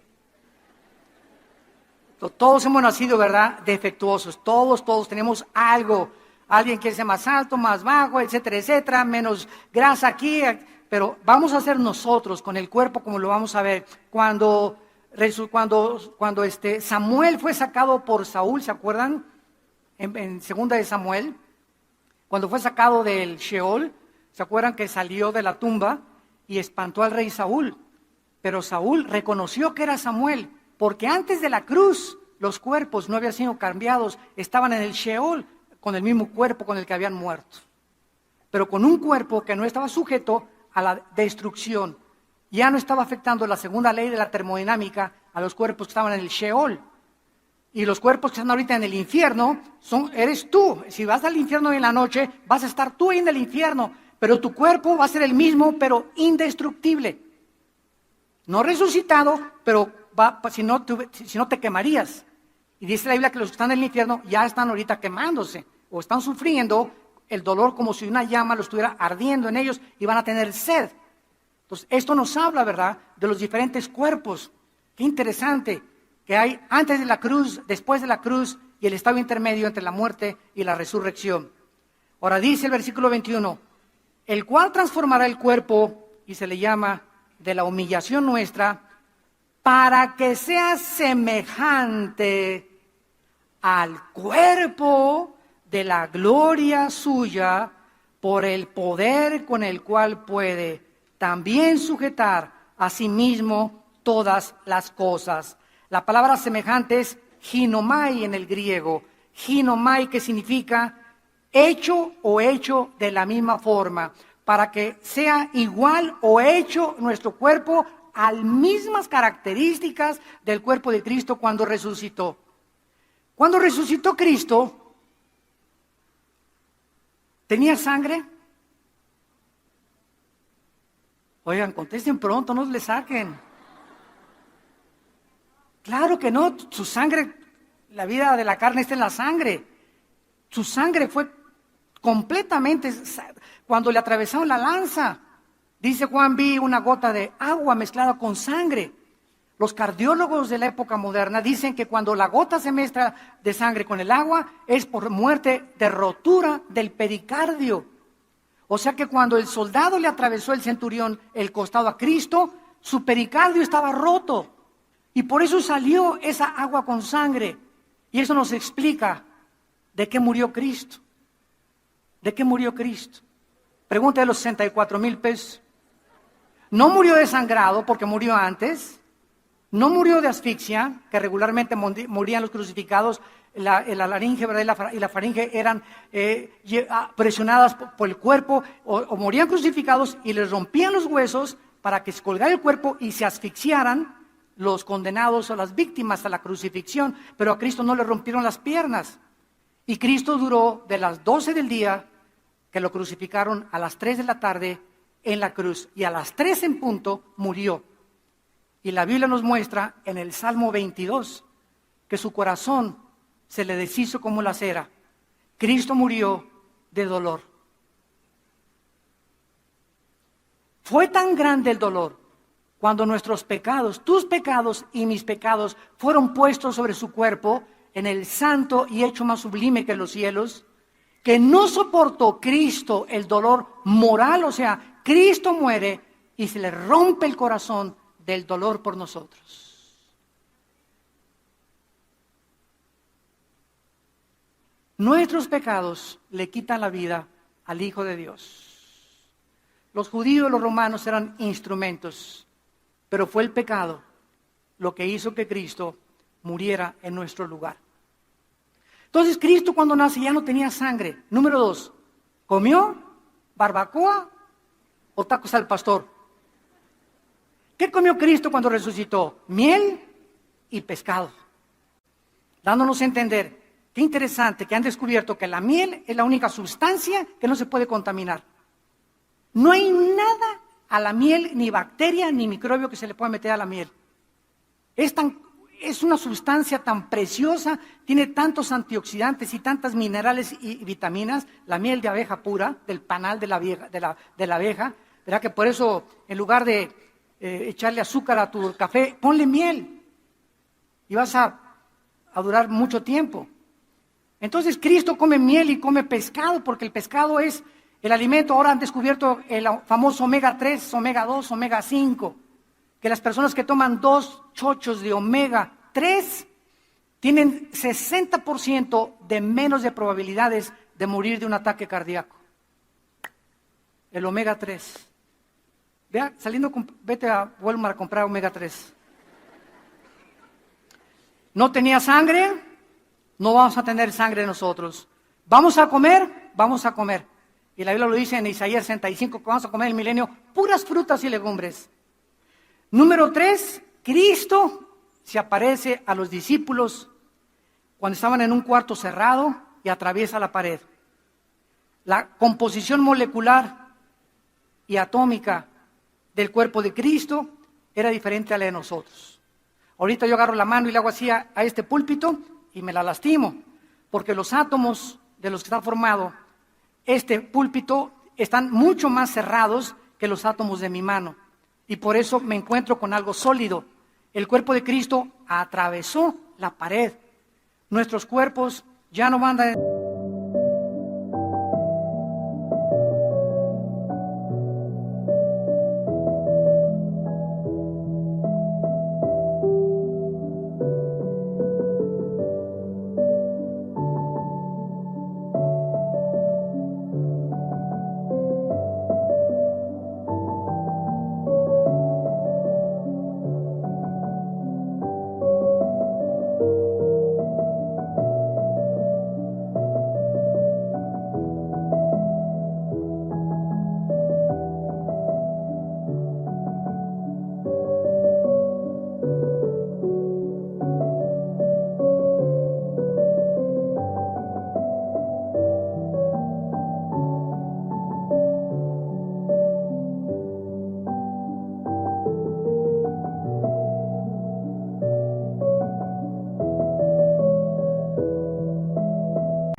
Todos hemos nacido, ¿verdad?, defectuosos. Todos tenemos algo. Alguien quiere ser más alto, más bajo, etcétera, etcétera, menos grasa aquí. Pero vamos a ser nosotros con el cuerpo como lo vamos a ver. Cuando Samuel fue sacado por Saúl, ¿se acuerdan? En segunda de Samuel, cuando fue sacado del Sheol, ¿se acuerdan que salió de la tumba y espantó al rey Saúl? Pero Saúl reconoció que era Samuel, porque antes de la cruz los cuerpos no habían sido cambiados, estaban en el Sheol con el mismo cuerpo con el que habían muerto, pero con un cuerpo que no estaba sujeto a la destrucción. Ya no estaba afectando la segunda ley de la termodinámica a los cuerpos que estaban en el Sheol. Y los cuerpos que están ahorita en el infierno eres tú. Si vas al infierno en la noche, vas a estar tú ahí en el infierno, pero tu cuerpo va a ser el mismo, pero indestructible. No resucitado, pero si no te quemarías. Y dice la Biblia que los que están en el infierno ya están ahorita quemándose, o están sufriendo el dolor como si una llama lo estuviera ardiendo en ellos y van a tener sed. Entonces, esto nos habla, ¿verdad?, de los diferentes cuerpos. Qué interesante que hay antes de la cruz, después de la cruz y el estado intermedio entre la muerte y la resurrección. Ahora dice el versículo 21, el cual transformará el cuerpo, y se le llama de la humillación nuestra, para que sea semejante al cuerpo de la gloria suya, por el poder con el cual puede también sujetar a sí mismo todas las cosas. La palabra semejante es ginomai en el griego. Ginomai, que significa hecho o hecho de la misma forma, para que sea igual o hecho nuestro cuerpo a las mismas características del cuerpo de Cristo cuando resucitó. Cuando resucitó Cristo, ¿tenía sangre? Oigan, contesten pronto, no le saquen. Claro que no, su sangre, la vida de la carne está en la sangre. Su sangre fue completamente, cuando le atravesaron la lanza, dice Juan, vi una gota de agua mezclada con sangre. Los cardiólogos de la época moderna dicen que cuando la gota se mezcla de sangre con el agua es por muerte de rotura del pericardio. O sea que cuando el soldado le atravesó el centurión el costado a Cristo, su pericardio estaba roto. Y por eso salió esa agua con sangre. Y eso nos explica de qué murió Cristo. ¿De qué murió Cristo? Pregunta de los 64,000 pesos. No murió desangrado porque murió antes. No murió de asfixia, que regularmente morían los crucificados. La laringe, ¿verdad? y la faringe eran presionadas por el cuerpo, o morían crucificados y les rompían los huesos para que se colgara el cuerpo y se asfixiaran los condenados o las víctimas a la crucifixión. Pero a Cristo no le rompieron las piernas. Y Cristo duró de las 12 del día, que lo crucificaron, a las 3 de la tarde en la cruz. Y a las 3 en punto murió. Y la Biblia nos muestra en el Salmo 22 que su corazón se le deshizo como la cera. Cristo murió de dolor. Fue tan grande el dolor cuando nuestros pecados, tus pecados y mis pecados, fueron puestos sobre su cuerpo en el santo y hecho más sublime que los cielos, que no soportó Cristo el dolor moral. O sea, Cristo muere y se le rompe el corazón del dolor por nosotros. Nuestros pecados le quitan la vida al Hijo de Dios. Los judíos y los romanos eran instrumentos, pero fue el pecado lo que hizo que Cristo muriera en nuestro lugar. Entonces Cristo cuando nace ya no tenía sangre. Número 2, ¿comió barbacoa o tacos al pastor? ¿Qué comió Cristo cuando resucitó? Miel y pescado. Dándonos a entender, qué interesante que han descubierto que la miel es la única sustancia que no se puede contaminar. No hay nada a la miel, ni bacteria, ni microbio que se le pueda meter a la miel. Es una sustancia tan preciosa, tiene tantos antioxidantes y tantas minerales y vitaminas, la miel de abeja pura, del panal de la abeja, ¿verdad? Que por eso, en lugar de echarle azúcar a tu café, ponle miel y vas a durar mucho tiempo. Entonces Cristo come miel y come pescado, porque el pescado es el alimento. Ahora han descubierto el famoso omega 3, omega 2, omega 5, que las personas que toman 2 chochos de omega 3 tienen 60% de menos de probabilidades de morir de un ataque cardíaco. El omega 3. Vea, vete a Walmart a comprar omega 3. No tenía sangre, no vamos a tener sangre nosotros. ¿Vamos a comer? Vamos a comer. Y la Biblia lo dice en Isaías 65, que vamos a comer en el milenio puras frutas y legumbres. Número 3, Cristo se aparece a los discípulos cuando estaban en un cuarto cerrado y atraviesa la pared. La composición molecular y atómica del cuerpo de Cristo era diferente a la de nosotros. Ahorita yo agarro la mano y le hago así a este púlpito y me la lastimo, porque los átomos de los que está formado este púlpito están mucho más cerrados que los átomos de mi mano, y por eso me encuentro con algo sólido. El cuerpo de Cristo atravesó la pared. Nuestros cuerpos ya no van a...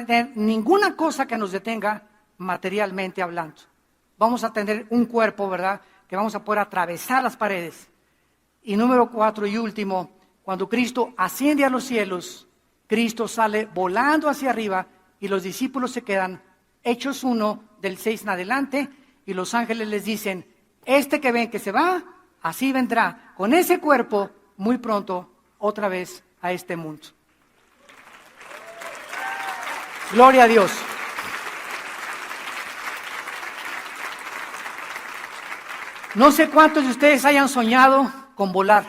tener ninguna cosa que nos detenga materialmente hablando. Vamos a tener un cuerpo, ¿verdad?, que vamos a poder atravesar las paredes. Y número 4 y último, cuando Cristo asciende a los cielos, Cristo sale volando hacia arriba y los discípulos se quedan hechos uno del 6 en adelante y los ángeles les dicen, este que ven que se va, así vendrá con ese cuerpo muy pronto otra vez a este mundo. Gloria a Dios. No sé cuántos de ustedes hayan soñado con volar.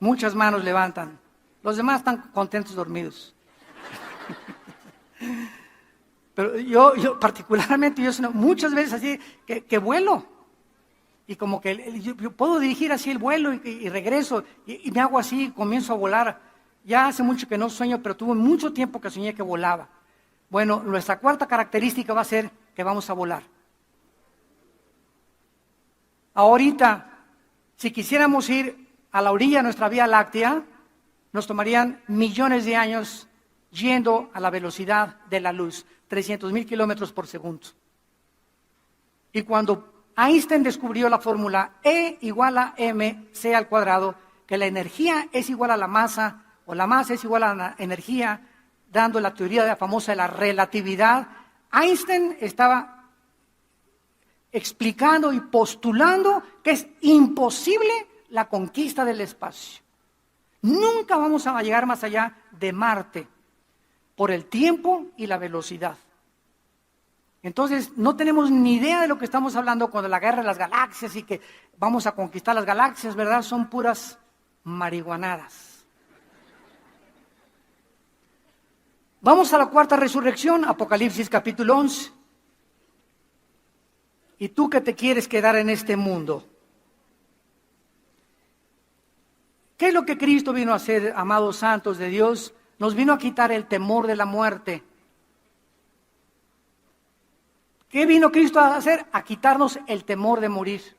Muchas manos levantan. Los demás están contentos dormidos. Pero yo particularmente, yo sueño muchas veces así que vuelo. Y como que yo puedo dirigir así el vuelo y regreso. Y me hago así, comienzo a volar. Ya hace mucho que no sueño, pero tuve mucho tiempo que soñé que volaba. Bueno, nuestra cuarta característica va a ser que vamos a volar. Ahorita, si quisiéramos ir a la orilla de nuestra Vía Láctea, nos tomarían millones de años yendo a la velocidad de la luz, 300,000 kilómetros por segundo. Y cuando Einstein descubrió la fórmula E igual a mc al cuadrado, que la energía es igual a la masa, o la masa es igual a la energía, dando la teoría de la famosa de la relatividad, Einstein estaba explicando y postulando que es imposible la conquista del espacio. Nunca vamos a llegar más allá de Marte por el tiempo y la velocidad. Entonces, no tenemos ni idea de lo que estamos hablando con la guerra de las galaxias y que vamos a conquistar las galaxias, ¿verdad? Son puras marihuanadas. Vamos a la cuarta resurrección, Apocalipsis capítulo 11. ¿Y tú que te quieres quedar en este mundo? ¿Qué es lo que Cristo vino a hacer, amados santos de Dios? Nos vino a quitar el temor de la muerte. ¿Qué vino Cristo a hacer? A quitarnos el temor de morir.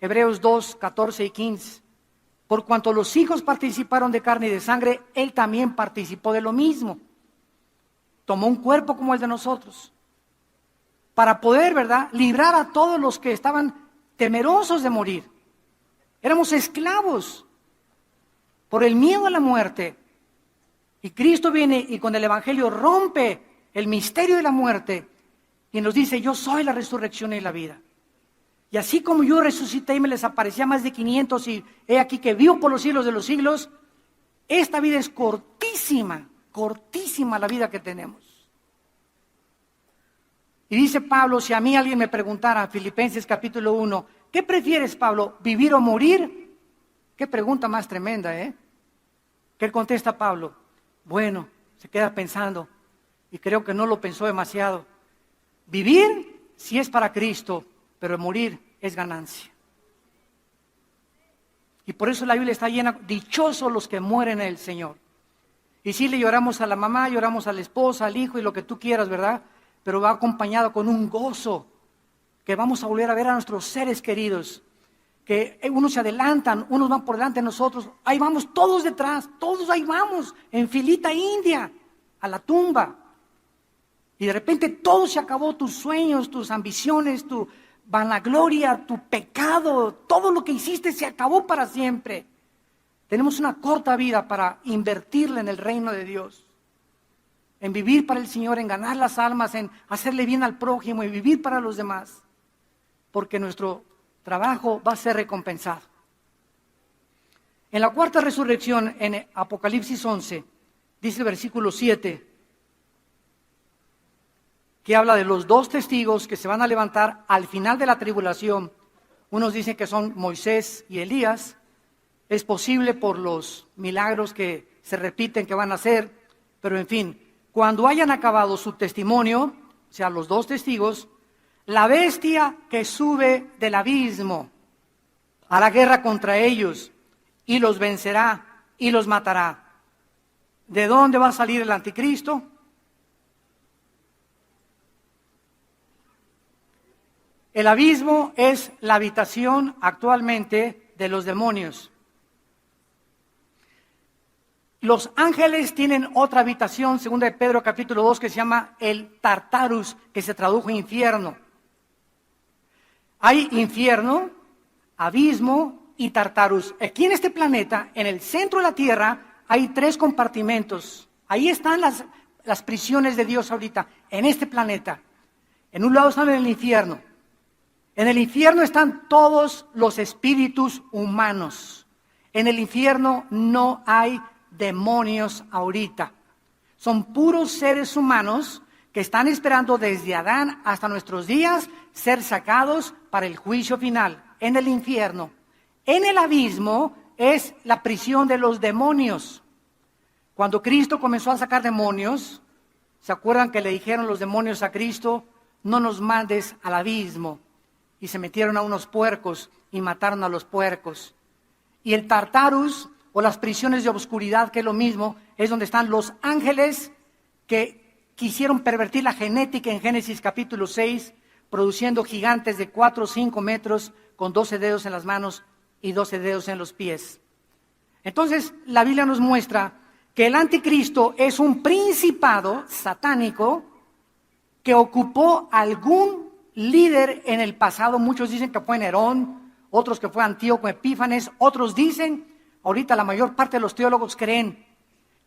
Hebreos 2, 14 y 15. Por cuanto los hijos participaron de carne y de sangre, Él también participó de lo mismo. Tomó un cuerpo como el de nosotros, para poder, ¿verdad?, librar a todos los que estaban temerosos de morir. Éramos esclavos por el miedo a la muerte. Y Cristo viene y con el Evangelio rompe el misterio de la muerte y nos dice, yo soy la resurrección y la vida. Y así como yo resucité y me les aparecía a más de 500 y he aquí que vivo por los siglos de los siglos, esta vida es cortísima, cortísima la vida que tenemos. Y dice Pablo, si a mí alguien me preguntara, Filipenses capítulo 1, ¿qué prefieres, Pablo, vivir o morir? Qué pregunta más tremenda, ¿eh? ¿Qué contesta Pablo? Bueno, se queda pensando, y creo que no lo pensó demasiado. Vivir, si es para Cristo, pero morir es ganancia. Y por eso la Biblia está llena, dichosos los que mueren en el Señor. Y sí le lloramos a la mamá, lloramos a la esposa, al hijo y lo que tú quieras, ¿verdad? Pero va acompañado con un gozo, que vamos a volver a ver a nuestros seres queridos, que unos se adelantan, unos van por delante de nosotros, ahí vamos todos detrás, todos ahí vamos, en filita india, a la tumba. Y de repente todo se acabó, tus sueños, tus ambiciones, tu vanagloria, tu pecado, todo lo que hiciste se acabó para siempre. Tenemos una corta vida para invertirla en el reino de Dios, en vivir para el Señor, en ganar las almas, en hacerle bien al prójimo y vivir para los demás, porque nuestro trabajo va a ser recompensado. En la cuarta resurrección, en Apocalipsis 11, dice el versículo 7, que habla de los dos testigos que se van a levantar al final de la tribulación. Unos dicen que son Moisés y Elías. Es posible por los milagros que se repiten que van a hacer, pero en fin, cuando hayan acabado su testimonio, o sea, los dos testigos, la bestia que sube del abismo hará guerra contra ellos y los vencerá y los matará. ¿De dónde va a salir el anticristo? El abismo es la habitación actualmente de los demonios. Los ángeles tienen otra habitación, según de Pedro capítulo 2, que se llama el Tartarus, que se tradujo infierno. Hay infierno, abismo y Tartarus. Aquí en este planeta, en el centro de la Tierra, hay 3 compartimentos. Ahí están las prisiones de Dios ahorita, en este planeta. En un lado están en el infierno. En el infierno están todos los espíritus humanos. En el infierno no hay demonios ahorita. Son puros seres humanos que están esperando desde Adán hasta nuestros días ser sacados para el juicio final en el infierno. En el abismo es la prisión de los demonios. Cuando Cristo comenzó a sacar demonios, ¿se acuerdan que le dijeron los demonios a Cristo? No nos mandes al abismo. Y se metieron a unos puercos y mataron a los puercos. Y el Tartarus, o las prisiones de oscuridad, que es lo mismo, es donde están los ángeles que quisieron pervertir la genética en Génesis capítulo 6, produciendo gigantes de 4 o 5 metros con 12 dedos en las manos y 12 dedos en los pies. Entonces, la Biblia nos muestra que el anticristo es un principado satánico que ocupó algún líder en el pasado. Muchos dicen que fue Nerón, otros que fue Antíoco Epífanes, otros dicen, ahorita la mayor parte de los teólogos creen,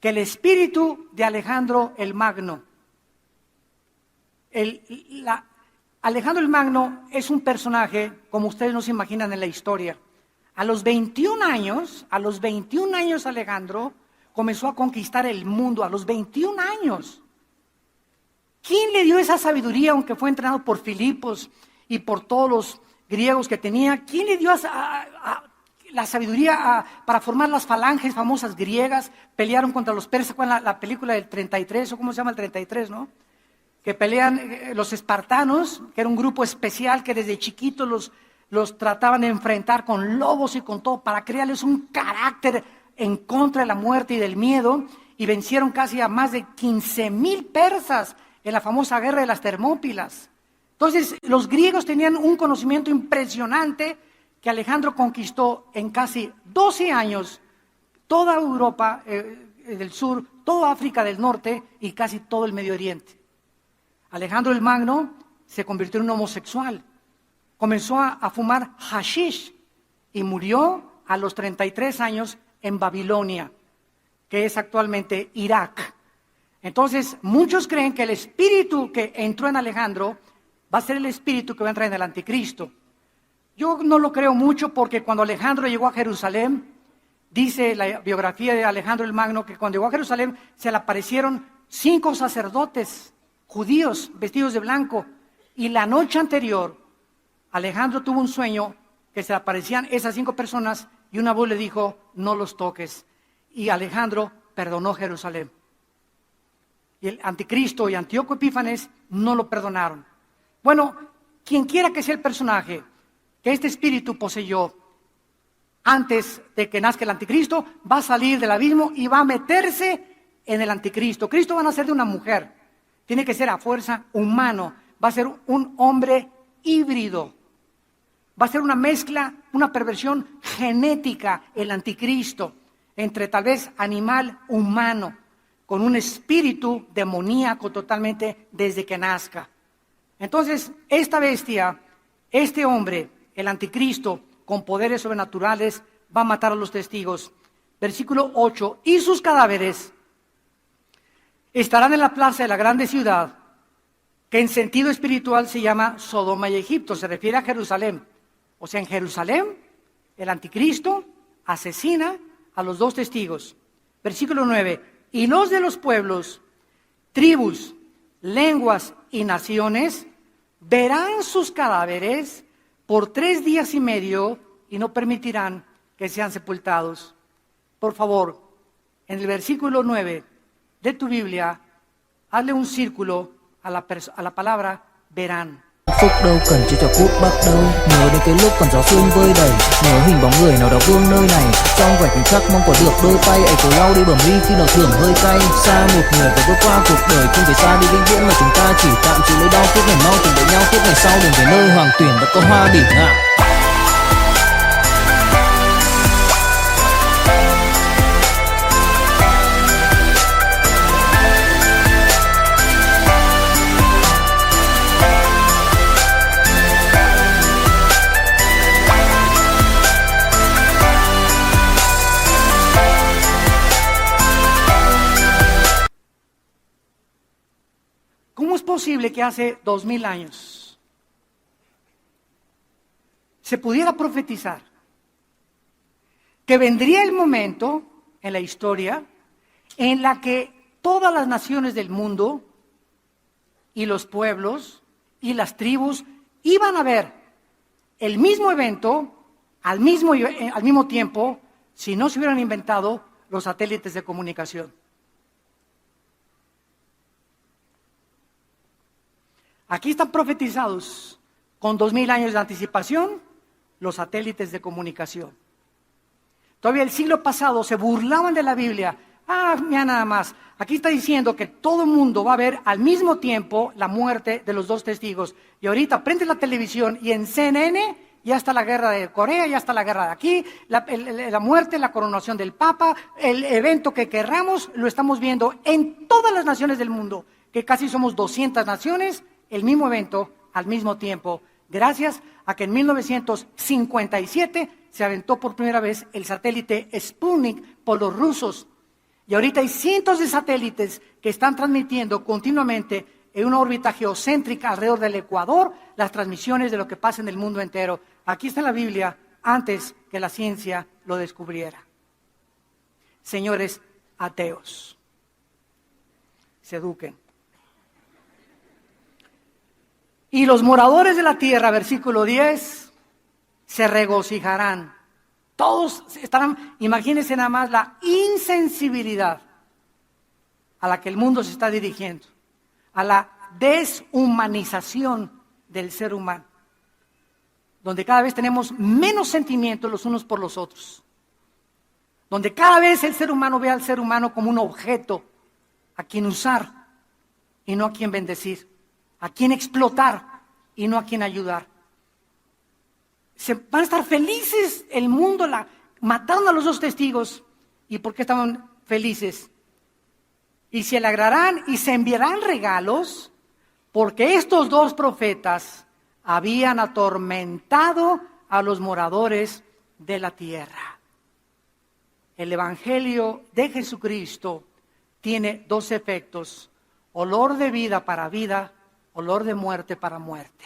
que el espíritu de Alejandro el Magno. Alejandro el Magno es un personaje, como ustedes no se imaginan en la historia. A los 21 años Alejandro comenzó a conquistar el mundo, a los 21 años. ¿Quién le dio esa sabiduría, aunque fue entrenado por Filipos y por todos los griegos que tenía? ¿Quién le dio la sabiduría para formar las falanges famosas griegas? Pelearon contra los persas, con la película del 33, o cómo se llama el 33, ¿no? Que pelean los espartanos, que era un grupo especial que desde chiquitos los trataban de enfrentar con lobos y con todo, para crearles un carácter en contra de la muerte y del miedo, y vencieron casi a más de 15,000 persas en la famosa guerra de las Termópilas. Entonces, los griegos tenían un conocimiento impresionante que Alejandro conquistó en casi 12 años, toda Europa del sur, toda África del norte y casi todo el Medio Oriente. Alejandro el Magno se convirtió en un homosexual, comenzó a fumar hashish y murió a los 33 años en Babilonia, que es actualmente Irak. Entonces, muchos creen que el espíritu que entró en Alejandro va a ser el espíritu que va a entrar en el anticristo. Yo no lo creo mucho, porque cuando Alejandro llegó a Jerusalén, dice la biografía de Alejandro el Magno, que cuando llegó a Jerusalén se le aparecieron 5 sacerdotes judíos vestidos de blanco, y la noche anterior Alejandro tuvo un sueño que se le aparecían esas 5 personas y una voz le dijo: no los toques, y Alejandro perdonó Jerusalén. Y el anticristo y Antíoco Epífanes no lo perdonaron. Bueno, quien quiera que sea el personaje que este espíritu poseyó antes de que nazca el anticristo, va a salir del abismo y va a meterse en el anticristo. Cristo va a nacer de una mujer, tiene que ser a fuerza humano, va a ser un hombre híbrido, va a ser una mezcla, una perversión genética, el anticristo, entre tal vez animal humano, con un espíritu demoníaco totalmente desde que nazca. Entonces, esta bestia, este hombre, el anticristo, con poderes sobrenaturales, va a matar a los testigos. Versículo 8, y sus cadáveres estarán en la plaza de la grande ciudad, que en sentido espiritual se llama Sodoma y Egipto, se refiere a Jerusalén. O sea, en Jerusalén, el anticristo asesina a los 2 testigos. Versículo 9, y los de los pueblos, tribus, lenguas y naciones verán sus cadáveres por 3 días y medio y no permitirán que sean sepultados. Por favor, en el versículo 9 de tu Biblia, hazle un círculo a la palabra verán. Phúc đâu cần chưa cho phút bắt đầu. Nhớ đến cái lúc còn gió sương vơi đầy, nhớ hình bóng người nào đó vương nơi này. Trong vài khoảnh khắc mong có được đôi tay ấy cổ lau đi bầm ly khi nào thưởng hơi cay. Xa một người vừa bước qua cuộc đời, không phải xa đi vĩnh viễn mà chúng ta chỉ tạm chịu lấy đau. Kiếp này mau tìm đợi nhau, kiếp này sau đừng về nơi hoàng tuyển đã có hoa đỉnh ạ. posible que hace 2000 años se pudiera profetizar que vendría el momento en la historia en la que todas las naciones del mundo y los pueblos y las tribus iban a ver el mismo evento al mismo tiempo si no se hubieran inventado los satélites de comunicación? Aquí están profetizados con 2000 años de anticipación los satélites de comunicación. Todavía el siglo pasado se burlaban de la Biblia. Mira nada más, aquí está diciendo que todo el mundo va a ver al mismo tiempo la muerte de los dos testigos. Y ahorita prende la televisión y en CNN ya está la guerra de Corea, ya está la guerra de aquí, la muerte, la coronación del Papa, el evento que querramos, lo estamos viendo en todas las naciones del mundo, que casi somos 200 naciones, el mismo evento al mismo tiempo, gracias a que en 1957 se aventó por primera vez el satélite Sputnik por los rusos. Y ahorita hay cientos de satélites que están transmitiendo continuamente en una órbita geocéntrica alrededor del Ecuador las transmisiones de lo que pasa en el mundo entero. Aquí está la Biblia antes que la ciencia lo descubriera. Señores ateos, se eduquen. Y los moradores de la tierra, versículo 10, se regocijarán. Todos estarán, imagínense nada más la insensibilidad a la que el mundo se está dirigiendo, a la deshumanización del ser humano, donde cada vez tenemos menos sentimientos los unos por los otros, donde cada vez el ser humano ve al ser humano como un objeto a quien usar y no a quien bendecir, a quien explotar y no a quien ayudar. Se van a estar felices el mundo, mataron a los dos testigos. ¿Y por qué estaban felices? Y se alegrarán y se enviarán regalos, porque estos dos profetas habían atormentado a los moradores de la tierra. El Evangelio de Jesucristo tiene dos efectos: olor de vida para vida, olor de muerte para muerte.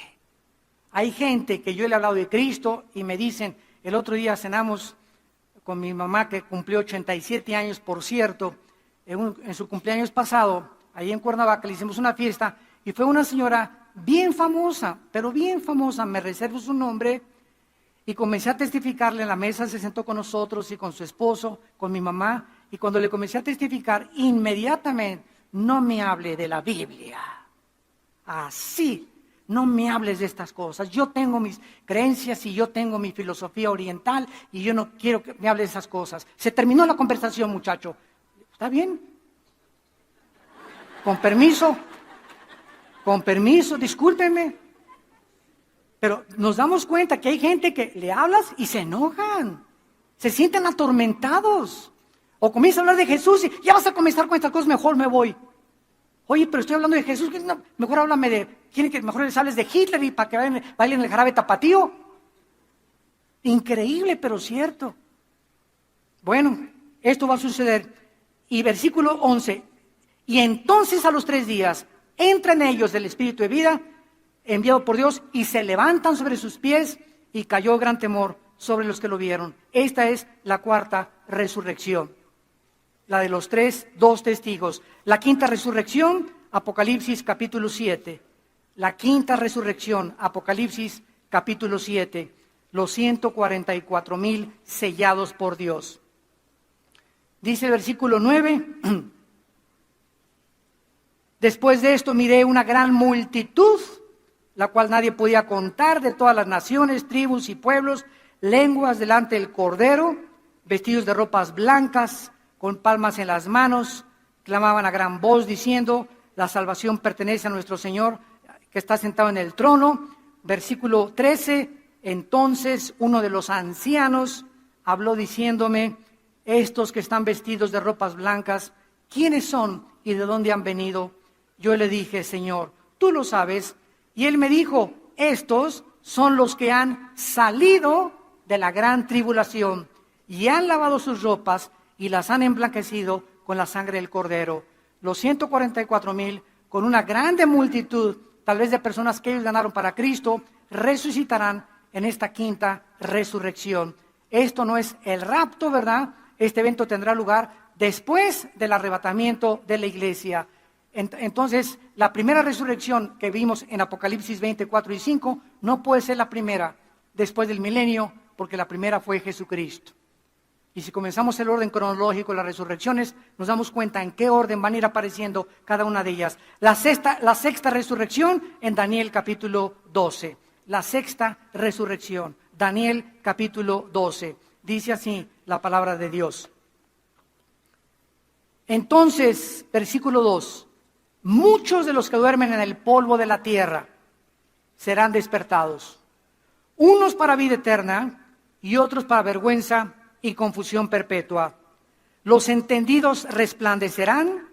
Hay gente que yo le he hablado de Cristo y me dicen, el otro día cenamos con mi mamá que cumplió 87 años, por cierto, en su cumpleaños pasado, ahí en Cuernavaca le hicimos una fiesta y fue una señora bien famosa, pero bien famosa, me reservo su nombre, y comencé a testificarle en la mesa, se sentó con nosotros y con su esposo, con mi mamá, y cuando le comencé a testificar, inmediatamente, no me hable de la Biblia, así. No me hables de estas cosas. Yo tengo mis creencias y yo tengo mi filosofía oriental y yo no quiero que me hables de esas cosas. Se terminó la conversación, muchacho. ¿Está bien? Con permiso, discúlpeme. Pero nos damos cuenta que hay gente que le hablas y se enojan. Se sienten atormentados. O comienza a hablar de Jesús y ya vas a comenzar con estas cosas, mejor me voy. Oye, pero estoy hablando de Jesús, no, mejor háblame de, ¿quieren que mejor les hables de Hitler y para que bailen el jarabe tapatío? Increíble, pero cierto. Bueno, esto va a suceder. Y versículo 11, y entonces a los 3 días entra en ellos el Espíritu de vida, enviado por Dios, y se levantan sobre sus pies, y cayó gran temor sobre los que lo vieron. Esta es la cuarta resurrección. La de los 2 testigos. La quinta resurrección, Apocalipsis capítulo 7. La quinta resurrección, Apocalipsis capítulo 7. Los 144,000 sellados por Dios. Dice el versículo 9. Después de esto miré una gran multitud, la cual nadie podía contar, de todas las naciones, tribus y pueblos, lenguas delante del Cordero, vestidos de ropas blancas, con palmas en las manos, clamaban a gran voz diciendo, la salvación pertenece a nuestro Señor que está sentado en el trono. Versículo 13, entonces uno de los ancianos habló diciéndome, estos que están vestidos de ropas blancas, ¿quiénes son y de dónde han venido? Yo le dije, Señor, tú lo sabes. Y él me dijo, estos son los que han salido de la gran tribulación y han lavado sus ropas y las han emblanquecido con la sangre del Cordero. Los 144,000 con una grande multitud, tal vez de personas que ellos ganaron para Cristo, resucitarán en esta quinta resurrección. Esto no es el rapto, ¿verdad? Este evento tendrá lugar después del arrebatamiento de la iglesia. Entonces, la primera resurrección que vimos en Apocalipsis 24 y 5 no puede ser la primera después del milenio, porque la primera fue Jesucristo. Y si comenzamos el orden cronológico de las resurrecciones, nos damos cuenta en qué orden van a ir apareciendo cada una de ellas. La sexta resurrección en Daniel capítulo 12. La sexta resurrección, Daniel capítulo 12. Dice así la palabra de Dios. Entonces, versículo 2. Muchos de los que duermen en el polvo de la tierra serán despertados. Unos para vida eterna y otros para vergüenza y confusión perpetua. Los entendidos resplandecerán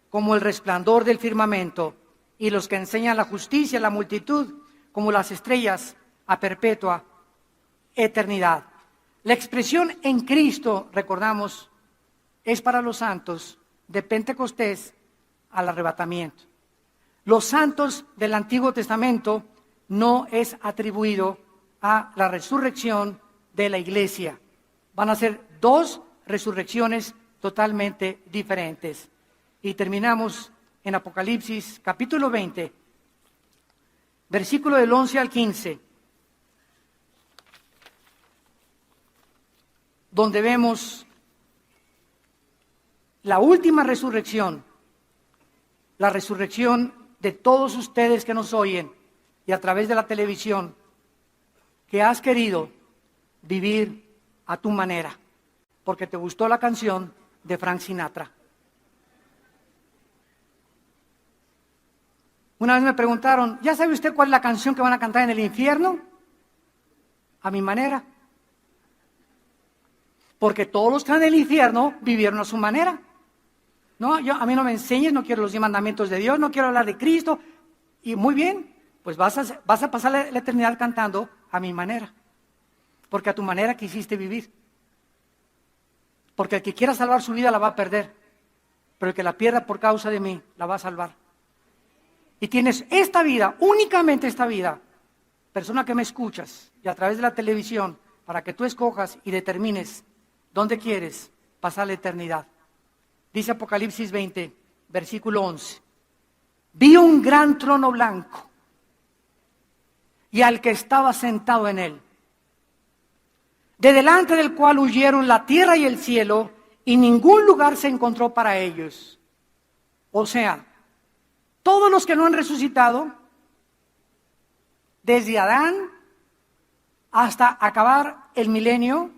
como el resplandor del firmamento, y los que enseñan la justicia a la multitud como las estrellas a perpetua eternidad. La expresión en Cristo, recordamos, es para los santos de Pentecostés al arrebatamiento. Los santos del Antiguo Testamento no es atribuido a la resurrección de la iglesia. Van a ser dos resurrecciones totalmente diferentes. Y terminamos en Apocalipsis capítulo 20, versículo del 11 al 15, donde vemos la última resurrección, la resurrección de todos ustedes que nos oyen y a través de la televisión, que has querido vivir a tu manera, porque te gustó la canción de Frank Sinatra. Una vez me preguntaron, ¿ya sabe usted cuál es la canción que van a cantar en el infierno? A mi manera. Porque todos los que están en el infierno vivieron a su manera. No, a mí no me enseñes, no quiero los 10 mandamientos de Dios, no quiero hablar de Cristo. Y muy bien, pues vas a pasar la eternidad cantando a mi manera. Porque a tu manera quisiste vivir. Porque el que quiera salvar su vida la va a perder. Pero el que la pierda por causa de mí, la va a salvar. Y tienes esta vida, únicamente esta vida, persona que me escuchas, y a través de la televisión, para que tú escojas y determines dónde quieres pasar la eternidad. Dice Apocalipsis 20, versículo 11. Vi un gran trono blanco y al que estaba sentado en él, de delante del cual huyeron la tierra y el cielo, y ningún lugar se encontró para ellos. O sea, todos los que no han resucitado, desde Adán hasta acabar el milenio,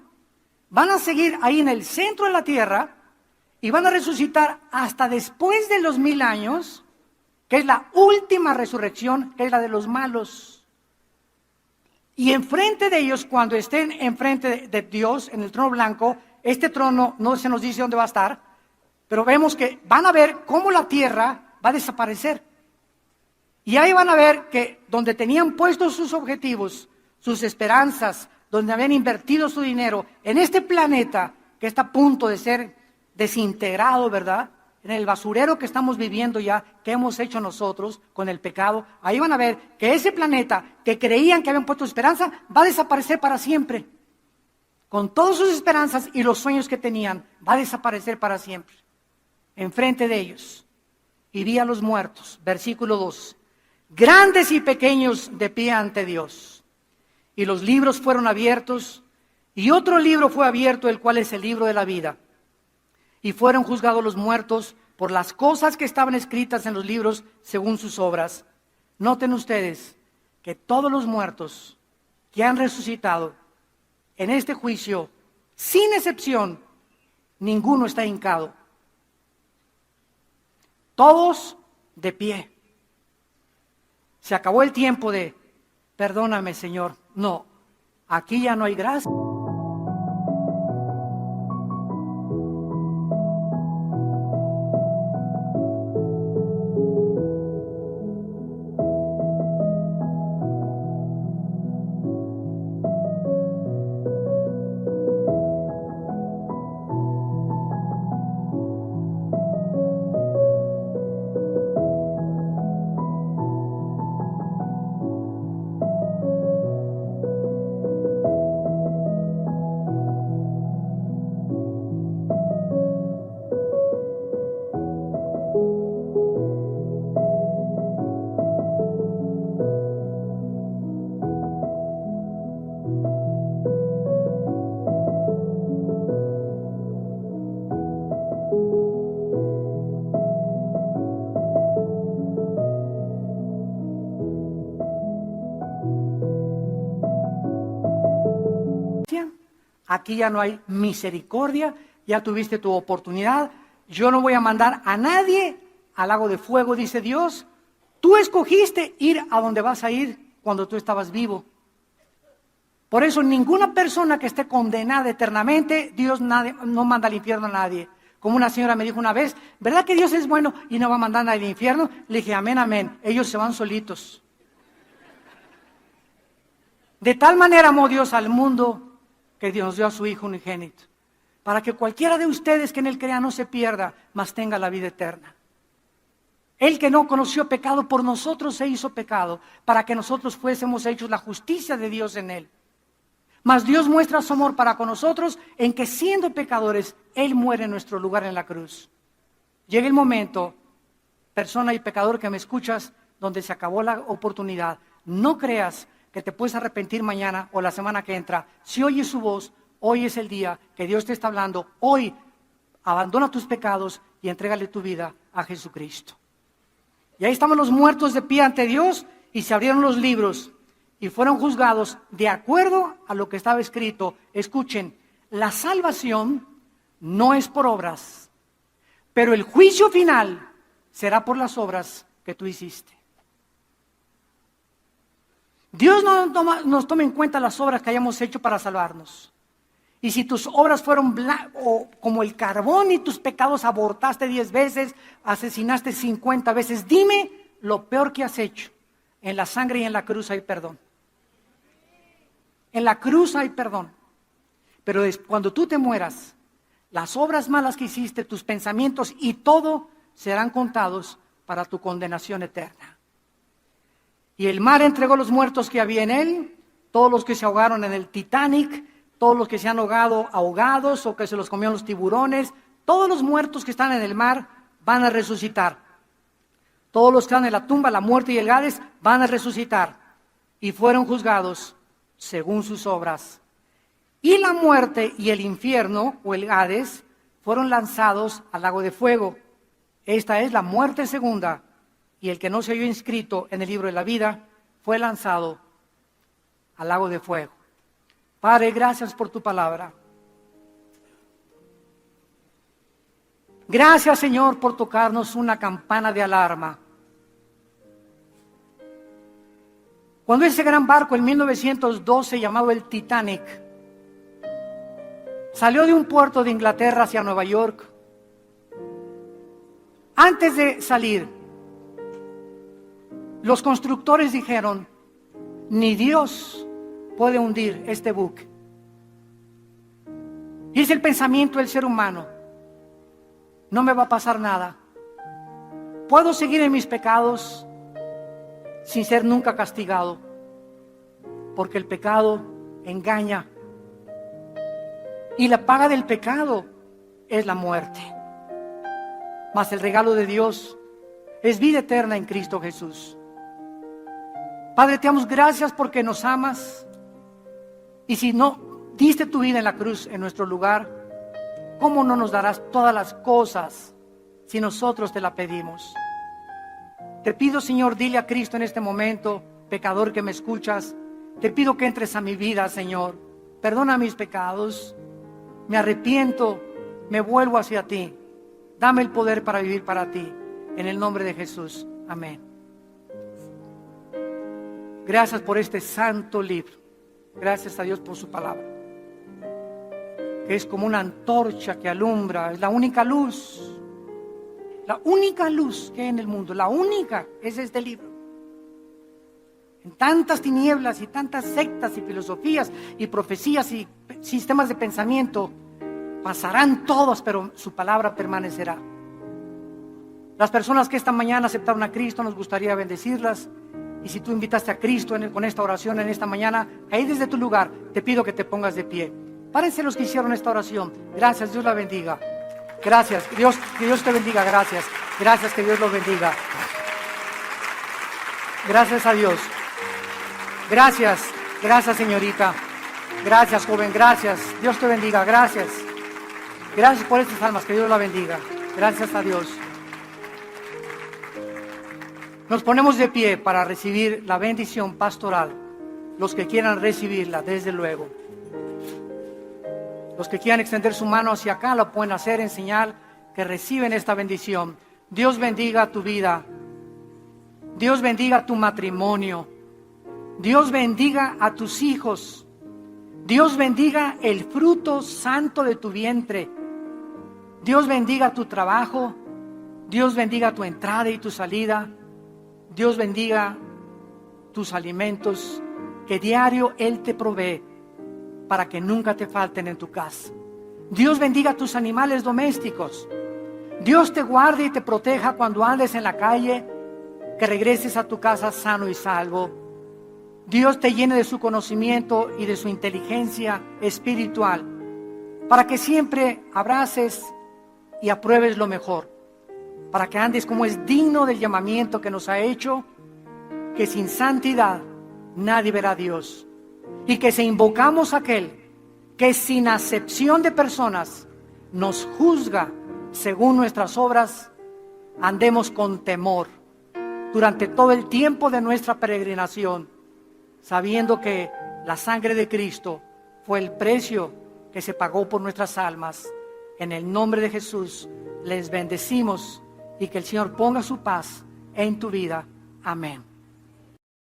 van a seguir ahí en el centro de la tierra y van a resucitar hasta después de los 1000 años, que es la última resurrección, que es la de los malos. Y enfrente de ellos, cuando estén enfrente de Dios, en el trono blanco, este trono no se nos dice dónde va a estar, pero vemos que van a ver cómo la tierra va a desaparecer. Y ahí van a ver que donde tenían puestos sus objetivos, sus esperanzas, donde habían invertido su dinero, en este planeta que está a punto de ser desintegrado, ¿verdad? En el basurero que estamos viviendo ya, que hemos hecho nosotros con el pecado, ahí van a ver que ese planeta que creían que habían puesto su esperanza, va a desaparecer para siempre. Con todas sus esperanzas y los sueños que tenían, va a desaparecer para siempre. Enfrente de ellos, y vi a los muertos, versículo 2, grandes y pequeños de pie ante Dios. Y los libros fueron abiertos, y otro libro fue abierto, el cual es el libro de la vida. Y fueron juzgados los muertos por las cosas que estaban escritas en los libros según sus obras. Noten ustedes que todos los muertos que han resucitado en este juicio, sin excepción, ninguno está hincado. Todos de pie. Se acabó el tiempo de, perdóname, Señor. No, aquí ya no hay gracia. Aquí ya no hay misericordia, ya tuviste tu oportunidad. Yo no voy a mandar a nadie al lago de fuego, dice Dios. Tú escogiste ir a donde vas a ir cuando tú estabas vivo. Por eso ninguna persona que esté condenada eternamente, Dios no manda al infierno a nadie. Como una señora me dijo una vez, ¿verdad que Dios es bueno y no va a mandar al infierno? Le dije, amén, amén. Ellos se van solitos. De tal manera amó Dios al mundo que Dios dio a su Hijo unigénito, para que cualquiera de ustedes que en Él crea no se pierda, mas tenga la vida eterna. Él que no conoció pecado, por nosotros se hizo pecado, para que nosotros fuésemos hechos la justicia de Dios en Él. Mas Dios muestra su amor para con nosotros en que siendo pecadores, Él muere en nuestro lugar en la cruz. Llega el momento, persona y pecador que me escuchas, donde se acabó la oportunidad. No creas que te puedes arrepentir mañana o la semana que entra. Si oyes su voz, hoy es el día que Dios te está hablando. Hoy abandona tus pecados y entrégale tu vida a Jesucristo. Y ahí estaban los muertos de pie ante Dios y se abrieron los libros y fueron juzgados de acuerdo a lo que estaba escrito. Escuchen, la salvación no es por obras, pero el juicio final será por las obras que tú hiciste. Dios no nos toma en cuenta las obras que hayamos hecho para salvarnos. Y si tus obras fueron como el carbón y tus pecados abortaste 10 veces, asesinaste 50 veces, dime lo peor que has hecho. En la sangre y en la cruz hay perdón. En la cruz hay perdón. Pero cuando tú te mueras, las obras malas que hiciste, tus pensamientos y todo serán contados para tu condenación eterna. Y el mar entregó los muertos que había en él, todos los que se ahogaron en el Titanic, todos los que se han ahogado ahogados o que se los comieron los tiburones, todos los muertos que están en el mar van a resucitar. Todos los que están en la tumba, la muerte y el Hades van a resucitar y fueron juzgados según sus obras. Y la muerte y el infierno o el Hades fueron lanzados al lago de fuego. Esta es la muerte segunda, y el que no se halló inscrito en el libro de la vida fue lanzado al lago de fuego. Padre, gracias por tu palabra. Gracias, Señor, por tocarnos una campana de alarma. Cuando ese gran barco en 1912 llamado el Titanic salió de un puerto de Inglaterra hacia Nueva York, antes de salir, los constructores dijeron, ni Dios puede hundir este buque. Y es el pensamiento del ser humano. No me va a pasar nada. Puedo seguir en mis pecados sin ser nunca castigado, porque el pecado engaña. Y la paga del pecado es la muerte. Mas el regalo de Dios es vida eterna en Cristo Jesús. Padre, te damos gracias porque nos amas. Y si no diste tu vida en la cruz en nuestro lugar, ¿cómo no nos darás todas las cosas si nosotros te la pedimos? Te pido, Señor, dile a Cristo en este momento, pecador que me escuchas, te pido que entres a mi vida, Señor. Perdona mis pecados, me arrepiento, me vuelvo hacia ti. Dame el poder para vivir para ti. En el nombre de Jesús. Amén. Gracias por este santo libro. Gracias a Dios por su palabra, que es como una antorcha que alumbra, es la única luz que hay en el mundo, la única es este libro. En tantas tinieblas y tantas sectas y filosofías y profecías y sistemas de pensamiento, pasarán todos, pero su palabra permanecerá. Las personas que esta mañana aceptaron a Cristo, nos gustaría bendecirlas. Y si tú invitaste a Cristo con esta oración en esta mañana, ahí desde tu lugar, te pido que te pongas de pie. Párense los que hicieron esta oración. Gracias, Dios la bendiga. Gracias, que Dios te bendiga, gracias. Gracias, que Dios los bendiga. Gracias a Dios. Gracias, señorita. Gracias, joven, gracias. Dios te bendiga, gracias. Gracias por estas almas, que Dios la bendiga. Gracias a Dios. Nos ponemos de pie para recibir la bendición pastoral, los que quieran recibirla, desde luego. Los que quieran extender su mano hacia acá lo pueden hacer en señal que reciben esta bendición. Dios bendiga tu vida. Dios bendiga tu matrimonio. Dios bendiga a tus hijos. Dios bendiga el fruto santo de tu vientre. Dios bendiga tu trabajo. Dios bendiga tu entrada y tu salida. Dios bendiga tus alimentos que diario Él te provee para que nunca te falten en tu casa. Dios bendiga tus animales domésticos. Dios te guarde y te proteja cuando andes en la calle, que regreses a tu casa sano y salvo. Dios te llene de su conocimiento y de su inteligencia espiritual para que siempre abraces y apruebes lo mejor, para que andes como es digno del llamamiento que nos ha hecho, que sin santidad nadie verá a Dios, y que si invocamos a aquel que sin acepción de personas nos juzga según nuestras obras, andemos con temor durante todo el tiempo de nuestra peregrinación, sabiendo que la sangre de Cristo fue el precio que se pagó por nuestras almas. En el nombre de Jesús les bendecimos y que el Señor ponga su paz en tu vida. Amén.